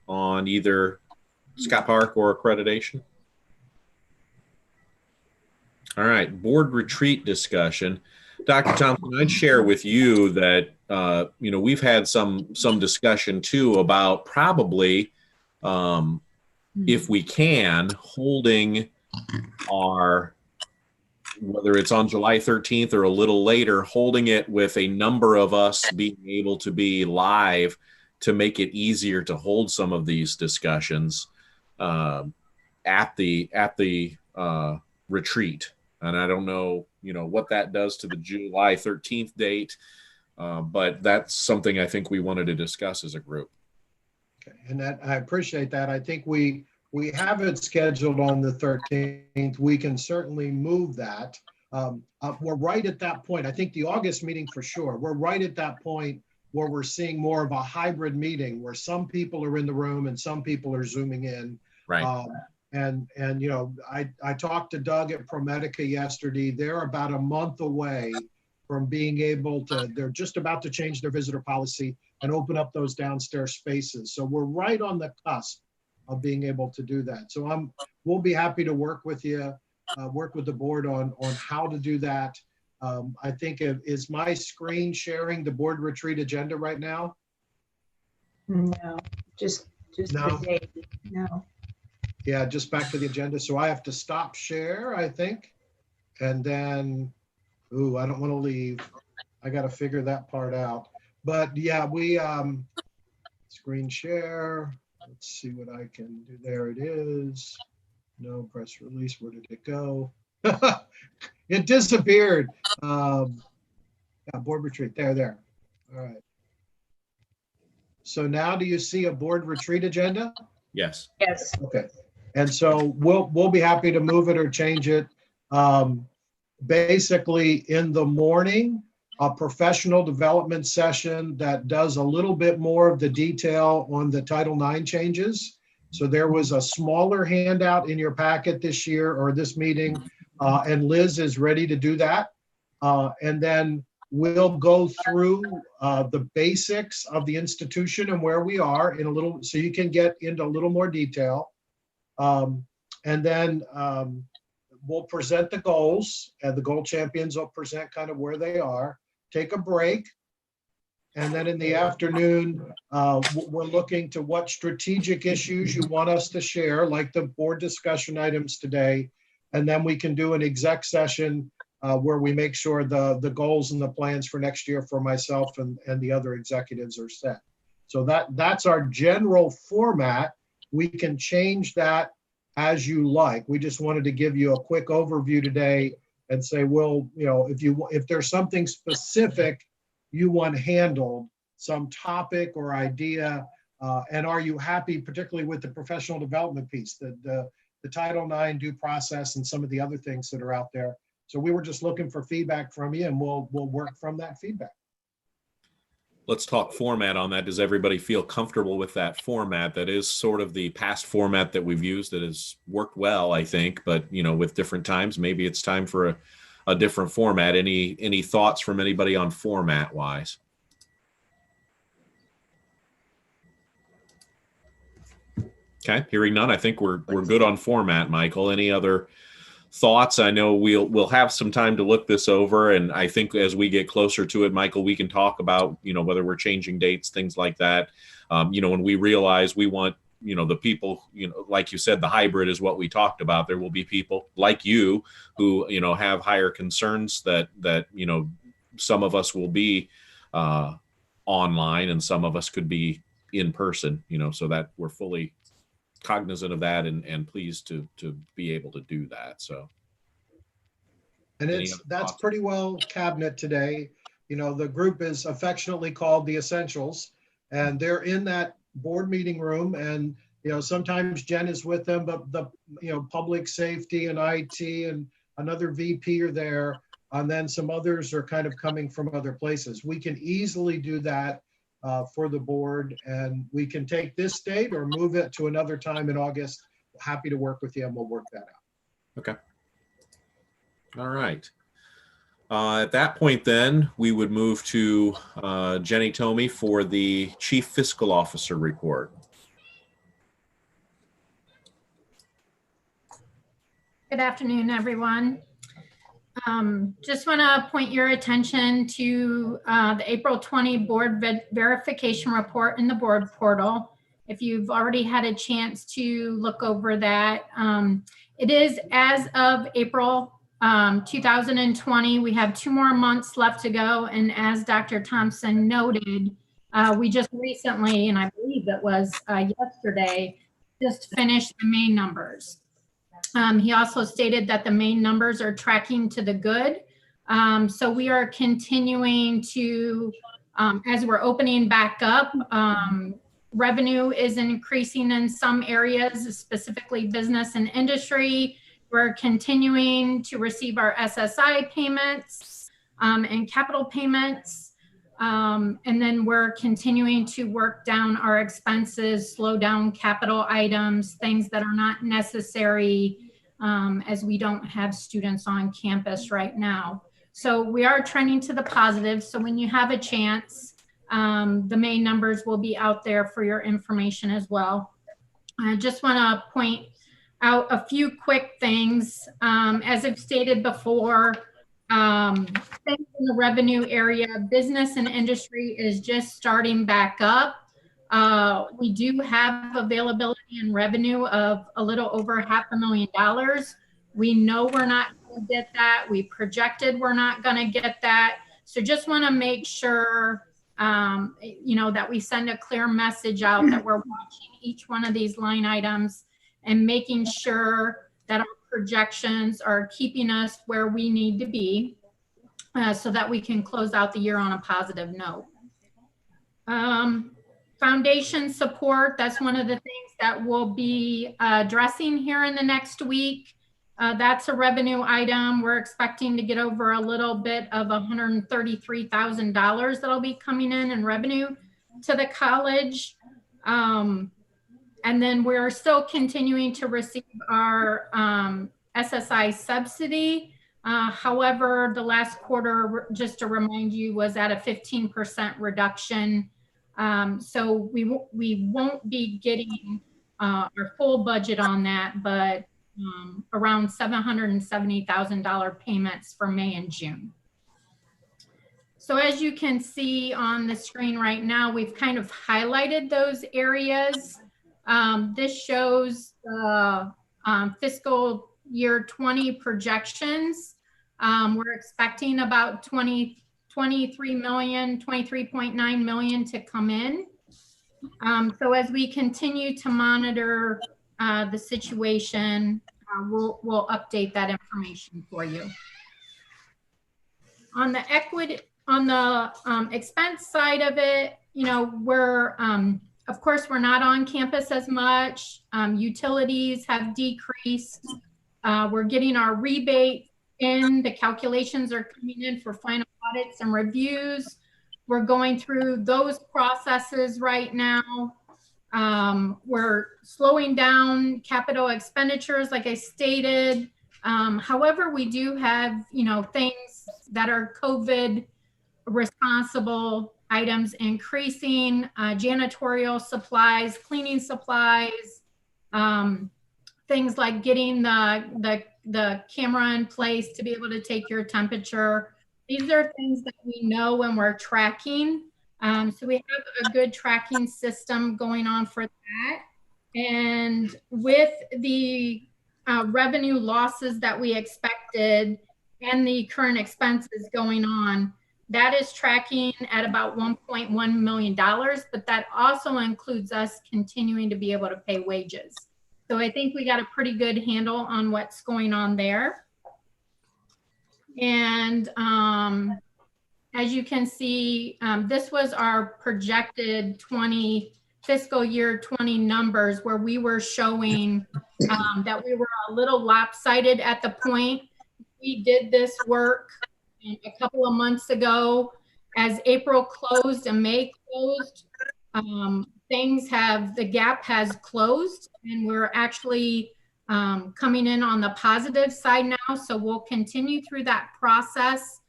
on either Scott Park or accreditation? All right, board retreat discussion. Dr. Thompson, I'd share with you that we've had some discussion too about probably, if we can, holding our, whether it's on July 13th or a little later, holding it with a number of us being able to be live to make it easier to hold some of these discussions at the retreat. And I don't know, what that does to the July 13th date, but that's something I think we wanted to discuss as a group. Okay. And I appreciate that. I think we have it scheduled on the 13th. We can certainly move that. We're right at that point. I think the August meeting for sure. We're right at that point where we're seeing more of a hybrid meeting where some people are in the room and some people are Zooming in. Right. you know, I talked to Doug at ProMedica yesterday. They're about a month away from being able to, they're just about to change their visitor policy and open up those downstairs spaces. So we're right on the cusp of being able to do that. So we'll be happy to work with you, work with the board on how to do that. I think is my screen sharing the board retreat agenda right now? No, just No. the date. No. Yeah, just back to the agenda. So I have to stop share, I think. And then, ooh, I don't want to leave. I got to figure that part out. But yeah, we screen share. Let's see what I can do. There it is. No press release. Where did it go? It disappeared. Yeah, board retreat. There. All right. So now do you see a board retreat agenda? Yes. Yes. Okay. And so we'll be happy to move it or change it. Basically in the morning, a professional development session that does a little bit more of the detail on the Title IX changes. So there was a smaller handout in your packet this year or this meeting, and Liz is ready to do that. And then we'll go through the basics of the institution and where we are in a little, so you can get into a little more detail. And then we'll present the goals, and the goal champions will present kind of where they are, take a break. And then in the afternoon, we're looking to what strategic issues you want us to share, like the board discussion items today. And then we can do an exec session where we make sure the goals and the plans for next year for myself and the other executives are set. So that's our general format. We can change that as you like. We just wanted to give you a quick overview today and say, well, you know, if there's something specific you want handled, some topic or idea, and are you happy particularly with the professional development piece, the Title IX due process and some of the other things that are out there. So we were just looking for feedback from you, and we'll work from that feedback. Let's talk format on that. Does everybody feel comfortable with that format? That is sort of the past format that we've used that has worked well, I think, but you know, with different times, maybe it's time for a different format. Any thoughts from anybody on format wise? Okay, hearing none, I think we're good on format, Michael. Any other thoughts? I know we'll have some time to look this over, and I think as we get closer to it, Michael, we can talk about, you know, whether we're changing dates, things like that. You know, when we realize we want, you know, the people, you know, like you said, the hybrid is what we talked about. There will be people like you who, you know, have higher concerns that you know, some of us will be online and some of us could be in person, you know, so that we're fully cognizant of that and pleased to be able to do that. So, and that's pretty well cabinet today. You know, the group is affectionately called the Essentials, and they're in that board meeting room, and you know, sometimes Jen is with them, but the, you know, public safety and IT and another VP are there, and then some others are kind of coming from other places. We can easily do that for the board, and we can take this date or move it to another time in August. Happy to work with you, and we'll work that out. Okay. All right. At that point, then, we would move to Jenny Tomey for the Chief Fiscal Officer report. Good afternoon, everyone. Just want to point your attention to the April 20 board verification report in the board portal. If you've already had a chance to look over that, it is as of April 2020. We have 2 more months left to go. And as Dr. Thompson noted, we just recently, and I believe it was yesterday, just finished the May numbers. He also stated that the main numbers are tracking to the good. So we are continuing to, as we're opening back up, revenue is increasing in some areas, specifically business and industry. We're continuing to receive our SSI payments and capital payments. And then we're continuing to work down our expenses, slow down capital items, things that are not necessary, as we don't have students on campus right now. So we are trending to the positive. So when you have a chance, the May numbers will be out there for your information as well. I just want to point out a few quick things. As I've stated before, things in the revenue area, business and industry is just starting back up. We do have availability and revenue of a little over $500,000. We know we're not going to get that. We projected we're not going to get that. So just want to make sure, that we send a clear message out that we're watching each one of these line items and making sure that our projections are keeping us where we need to be, so that we can close out the year on a positive note. Foundation support, that's one of the things that we'll be addressing here in the next week. That's a revenue item. We're expecting to get over a little bit of $133,000 that'll be coming in revenue to the college. And then we're still continuing to receive our SSI subsidy. However, the last quarter, just to remind you, was at a 15% reduction. So we won't be getting our full budget on that, but around $770,000 payments for May and June. So as you can see on the screen right now, we've kind of highlighted those areas. This shows the fiscal year 20 projections. We're expecting about 23.9 million to come in. So as we continue to monitor the situation, we'll update that information for you. On the expense side of it, we're of course we're not on campus as much. Utilities have decreased. We're getting our rebate in. The calculations are coming in for final audits and reviews. We're going through those processes right now. We're slowing down capital expenditures, like I stated. However, we do have, things that are COVID responsible items increasing, janitorial supplies, cleaning supplies, things like getting the camera in place to be able to take your temperature. These are things that we know when we're tracking. So we have a good tracking system going on for that. And with the revenue losses that we expected and the current expenses going on, that is tracking at about $1.1 million, but that also includes us continuing to be able to pay wages. So I think we got a pretty good handle on what's going on there. And as you can see, this was our projected fiscal year 20 numbers, where we were showing that we were a little lopsided at the point. We did this work a couple of months ago. As April closed and May closed, the gap has closed, and we're actually coming in on the positive side now. So we'll continue through that process,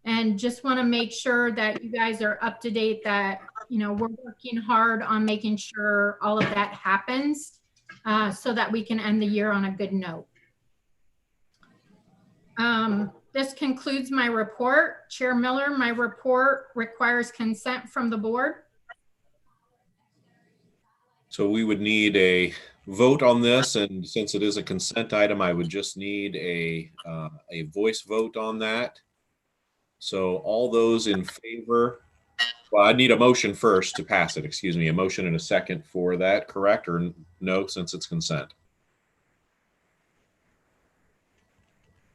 and just want to make sure that you guys are up to date, that we're working hard on making sure all of that happens, so that we can end the year on a good note. This concludes my report. Chair Miller, my report requires consent from the board. So we would need a vote on this, and since it is a consent item, I would just need a voice vote on that. So all those in favor, well, I need a motion first to pass it, excuse me, a motion and a second for that, correct, or no, since it's consent?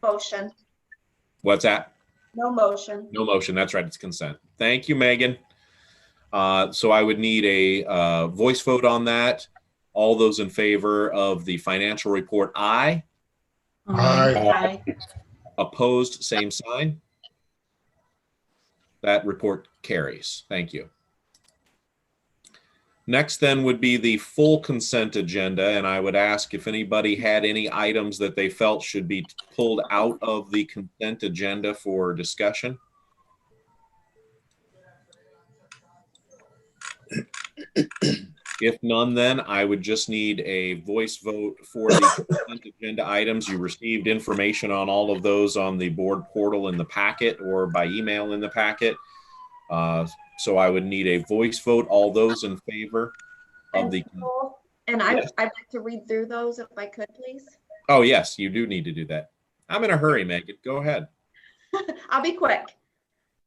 Motion. What's that? No motion. No motion, that's right, it's consent. Thank you, Megan. So I would need a voice vote on that. All those in favor of the financial report, aye. Aye. Aye. Opposed, same sign. That report carries. Thank you. Next then would be the full consent agenda, and I would ask if anybody had any items that they felt should be pulled out of the consent agenda for discussion. If none, then I would just need a voice vote for the consent agenda items. You received information on all of those on the board portal in the packet or by email in the packet. So I would need a voice vote. All those in favor of the. And Yes. I'd like to read through those if I could, please. Oh, yes, you do need to do that. I'm in a hurry, Megan. Go ahead. I'll be quick.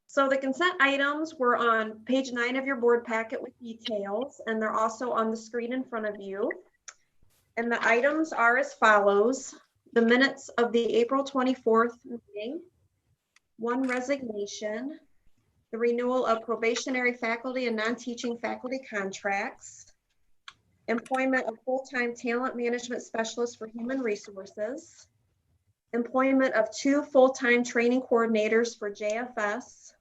So the consent items were on page 9 of your board packet with details, and they're also on the screen in front of you. And the items are as follows: the minutes of the April 24th meeting, 1 resignation, the renewal of probationary faculty and non-teaching faculty contracts, employment of full-time talent management specialists for human resources, employment of 2 full-time training coordinators for JFS,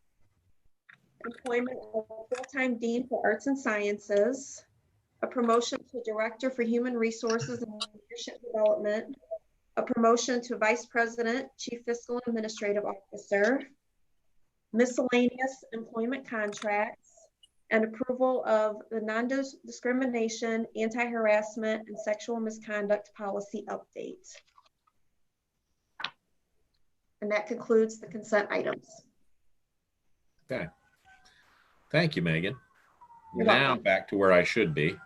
employment of a full-time dean for arts and sciences, a promotion to director for human resources and leadership development, a promotion to vice president, chief fiscal and administrative officer, miscellaneous employment contracts, and approval of the non-discrimination, anti-harassment, and sexual misconduct policy update. And that concludes the consent items. Okay. Thank you, Megan. You're Now welcome. back to where I should be.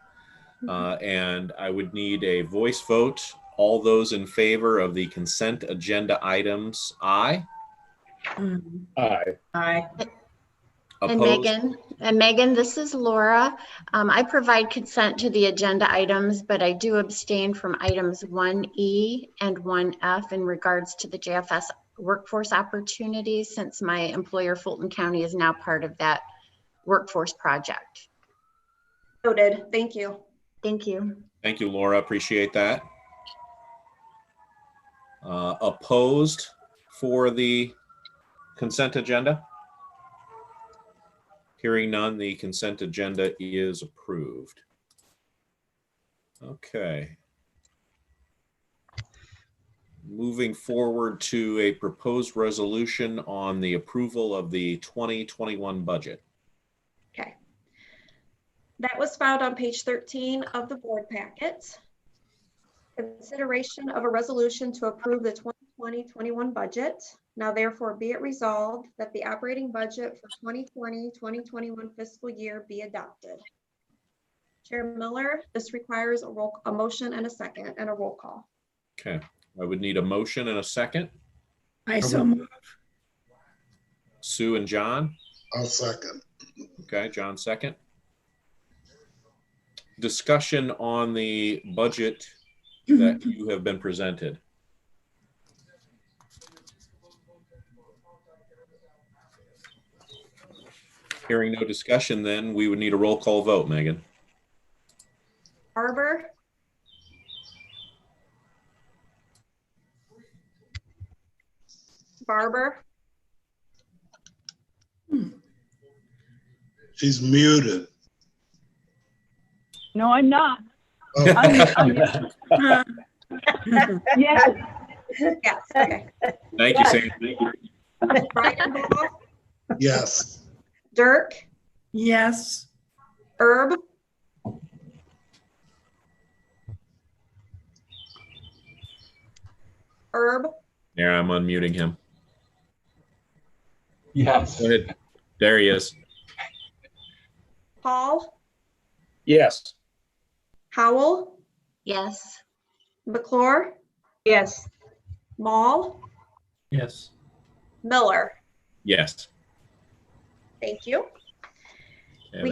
And I would need a voice vote. All those in favor of the consent agenda items, aye. Aye. Aye. Opposed? And Megan, this is Laura. I provide consent to the agenda items, but I do abstain from items 1E and 1F in regards to the JFS workforce opportunities, since my employer Fulton County is now part of that workforce project. Noted. Thank you. Thank you. Thank you, Laura. Appreciate that. Opposed for the consent agenda? Hearing none, the consent agenda is approved. Okay. Moving forward to a proposed resolution on the approval of the 2021 budget. Okay. That was found on page 13 of the board packet. Consideration of a resolution to approve the 2020-21 budget. Now therefore be it resolved that the operating budget for 2020-2021 fiscal year be adopted. Chair Miller, this requires a motion and a second and a roll call. Okay, I would need a motion and a second. I so move. Sue and John. I'll second. Okay, John second. Discussion on the budget that you have been presented. Hearing no discussion, then we would need a roll call vote, Megan. Barber. Barber. She's muted. No, I'm not. Oh. Yes. Yes. Okay. Thank you, Sam. Thank you. Brian Ball, Yes. Dirk, Yes. Herb, Yeah, I'm unmuting him. Yes. Go ahead. There he is. Paul, Yes. Howell, Yes. McClure, Yes. Mall, Yes. Miller. Yes. Thank you. Okay,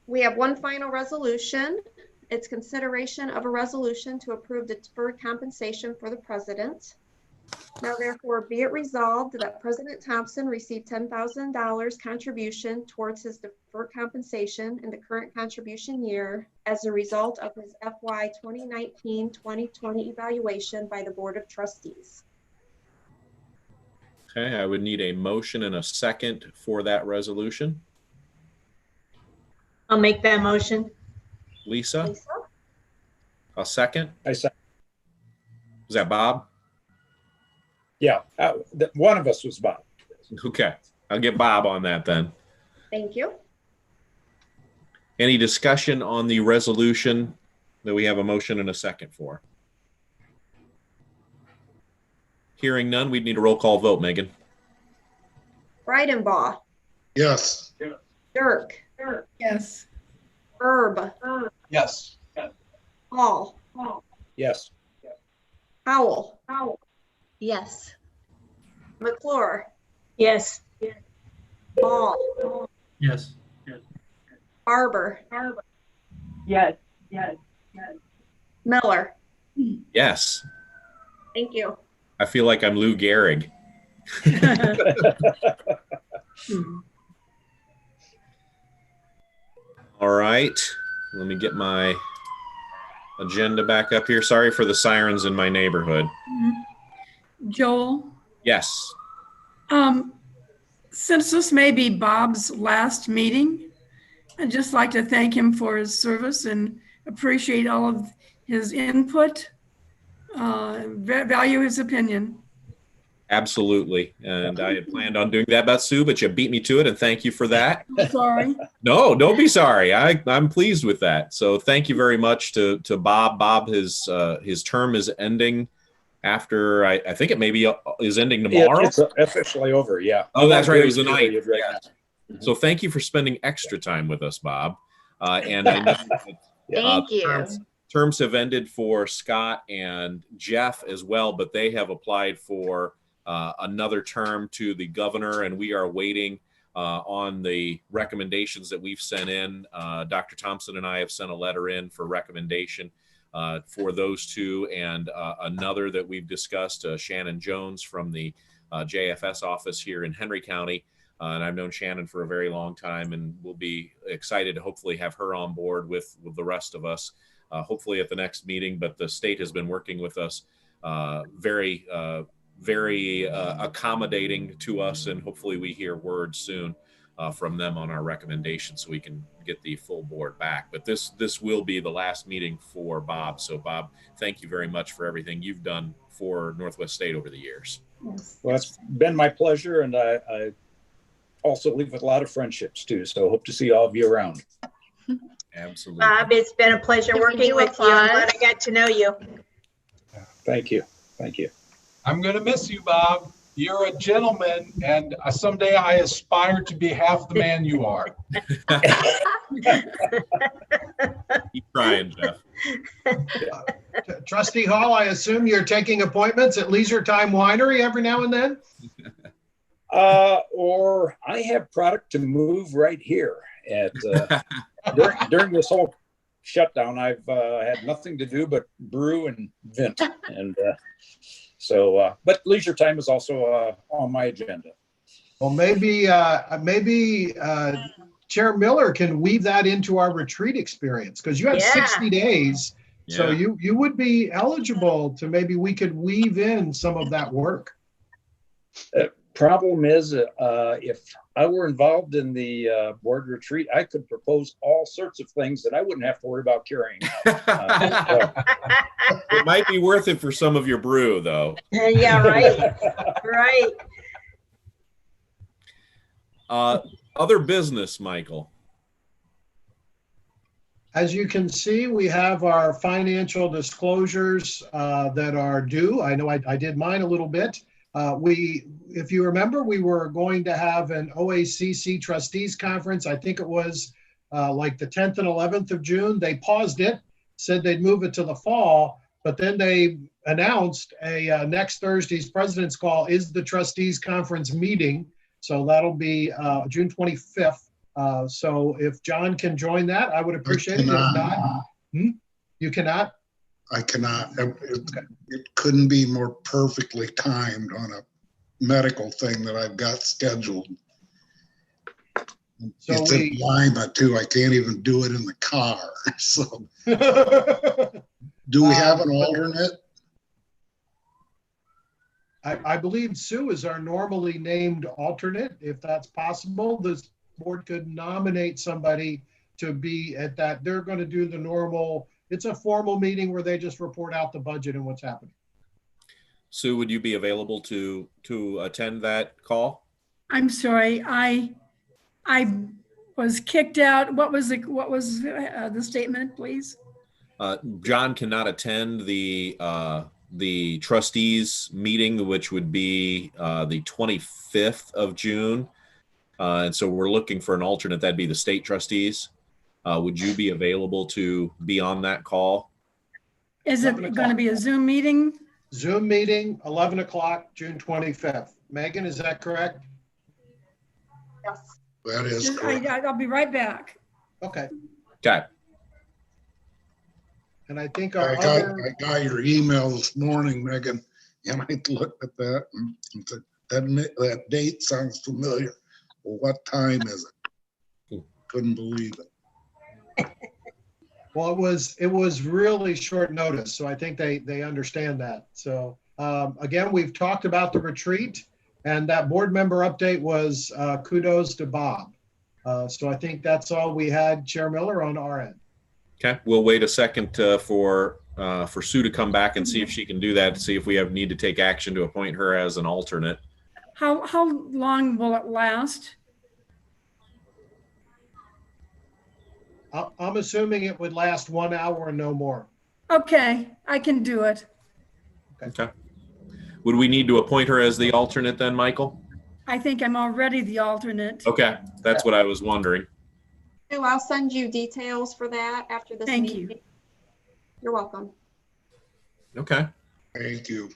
We have one final resolution. It's consideration of a resolution to approve the deferred compensation for the president. Now therefore be it resolved that President Thompson received $10,000 contribution towards his deferred compensation in the current contribution year as a result of his FY 2019-2020 evaluation by the Board of Trustees. Okay, I would need a motion and a second for that resolution. I'll make that motion. Lisa? A second? I said, Is that Bob? yeah, one of us was Bob. Okay, I'll get Bob on that then. Thank you. Any discussion on the resolution that we have a motion and a second for? Hearing none, we'd need a roll call vote, Megan. Breidenbaugh, Yes. Dirk, Yes. Herb, Yes. Paul, Yes. Howell, Yes. McClure, Yes. Ball, Yes. Barber, Yes. Miller. Yes. Thank you. I feel like I'm Lou Gehrig. All right, let me get my agenda back up here. Sorry for the sirens in my neighborhood. Joel, Yes. since this may be Bob's last meeting, I'd just like to thank him for his service and appreciate all of his input, value his opinion. Absolutely. And I had planned on doing that, Batsu, but you beat me to it, and thank you for that. Sorry. No, don't be sorry. I'm pleased with that. So thank you very much to Bob. Bob, his term is ending after, I think it maybe is ending tomorrow. It's officially over, yeah. Oh, that's right. It was the Very night. period right now. So thank you for spending extra time with us, Bob. And I know Thank you. terms have ended for Scott and Jeff as well, but they have applied for another term to the governor, and we are waiting on the recommendations that we've sent in. Dr. Thompson and I have sent a letter in for recommendation for those two, and another that we've discussed, Shannon Jones from the JFS office here in Henry County. And I've known Shannon for a very long time, and we'll be excited to hopefully have her on board with the rest of us, hopefully at the next meeting. But the state has been working with us very accommodating to us, and hopefully we hear word soon from them on our recommendation so we can get the full board back. But this will be the last meeting for Bob. So Bob, thank you very much for everything you've done for Northwest State over the years. Well, it's been my pleasure, and I also leave with a lot of friendships too. So hope to see all of you around. Absolutely. Bob, it's been a pleasure working with you. I'm glad I got to know you. Thank you. Thank you. I'm going to miss you, Bob. You're a gentleman, and someday I aspire to be half the man you are. Keep trying, Jeff. Trustee Hall, I assume you're taking appointments at Leisure Time Winery every now and then? Or I have product to move right here at during this whole shutdown. I've had nothing to do but brew and vent, and but leisure time is also on my agenda. Well, maybe Chair Miller can weave that into our retreat experience, because you have 60 days. Yeah. So you would be eligible to, maybe we could weave in some of that work. Problem is, if I were involved in the board retreat, I could propose all sorts of things that I wouldn't have to worry about carrying. It might be worth it for some of your brew, though. Yeah, right. Right. Other business, Michael. As you can see, we have our financial disclosures that are due. I know I did mine a little bit. If you remember, we were going to have an OACC trustees conference. I think it was like the 10th and 11th of June. They paused it, said they'd move it to the fall, but then they announced a next Thursday's president's call is the trustees conference meeting. So that'll be June 25th. So if John can join that, I would appreciate it. If not, you cannot? I cannot. It couldn't be more perfectly timed on a medical thing that I've got scheduled. So it's in Lima too. I can't even do it in the car. So do we have an alternate? I believe Sue is our normally named alternate. If that's possible, this board could nominate somebody to be at that. They're going to do the normal, it's a formal meeting where they just report out the budget and what's happening. Sue, would you be available to attend that call? I'm sorry, I was kicked out. What was the statement, please? John cannot attend the trustees meeting, which would be the 25th of June. And so we're looking for an alternate. That'd be the state trustees. Would you be available to be on that call? Is it going to be a Zoom meeting? Zoom meeting, 11 o'clock, June 25th. Megan, is that correct? Yes. That is correct. I'll be right back. Okay. Okay. And I think I got your email this morning, Megan, and I looked at that and said, that date sounds familiar. Well, what time is it? Couldn't believe it. Well, it was really short notice, so I think they understand that. So again, we've talked about the retreat, and that board member update was kudos to Bob. So I think that's all we had, Chair Miller, on our end. Okay, we'll wait a second for Sue to come back and see if she can do that, to see if we need to take action to appoint her as an alternate. How long will it last? I'm assuming it would last 1 hour and no more. Okay, I can do it. Okay. Would we need to appoint her as the alternate then, Michael? I think I'm already the alternate. Okay, that's what I was wondering. So I'll send you details for that after this Thank meeting. you. You're welcome. Okay. Thank you.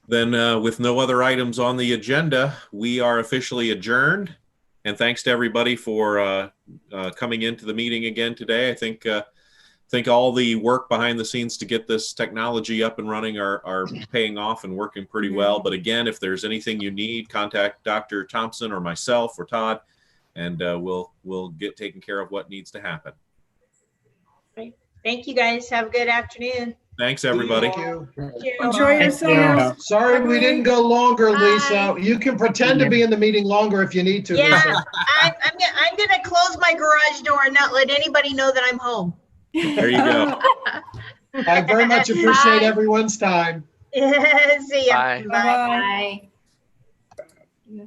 Then with no other items on the agenda, we are officially adjourned. And thanks to everybody for coming into the meeting again today. I think all the work behind the scenes to get this technology up and running are paying off and working pretty well. But again, if there's anything you need, contact Dr. Thompson or myself or Todd, and we'll get taken care of what needs to happen. Thank you, guys. Have a good afternoon. Thanks, everybody. Thank you. Enjoy yourselves. Sorry we didn't go longer, Lisa. You can pretend to be in the meeting longer if you need to, Yeah, Lisa. I'm gonna close my garage door and not let anybody know that I'm home. There you go. I very much appreciate everyone's time. See ya. Bye. Bye. Bye.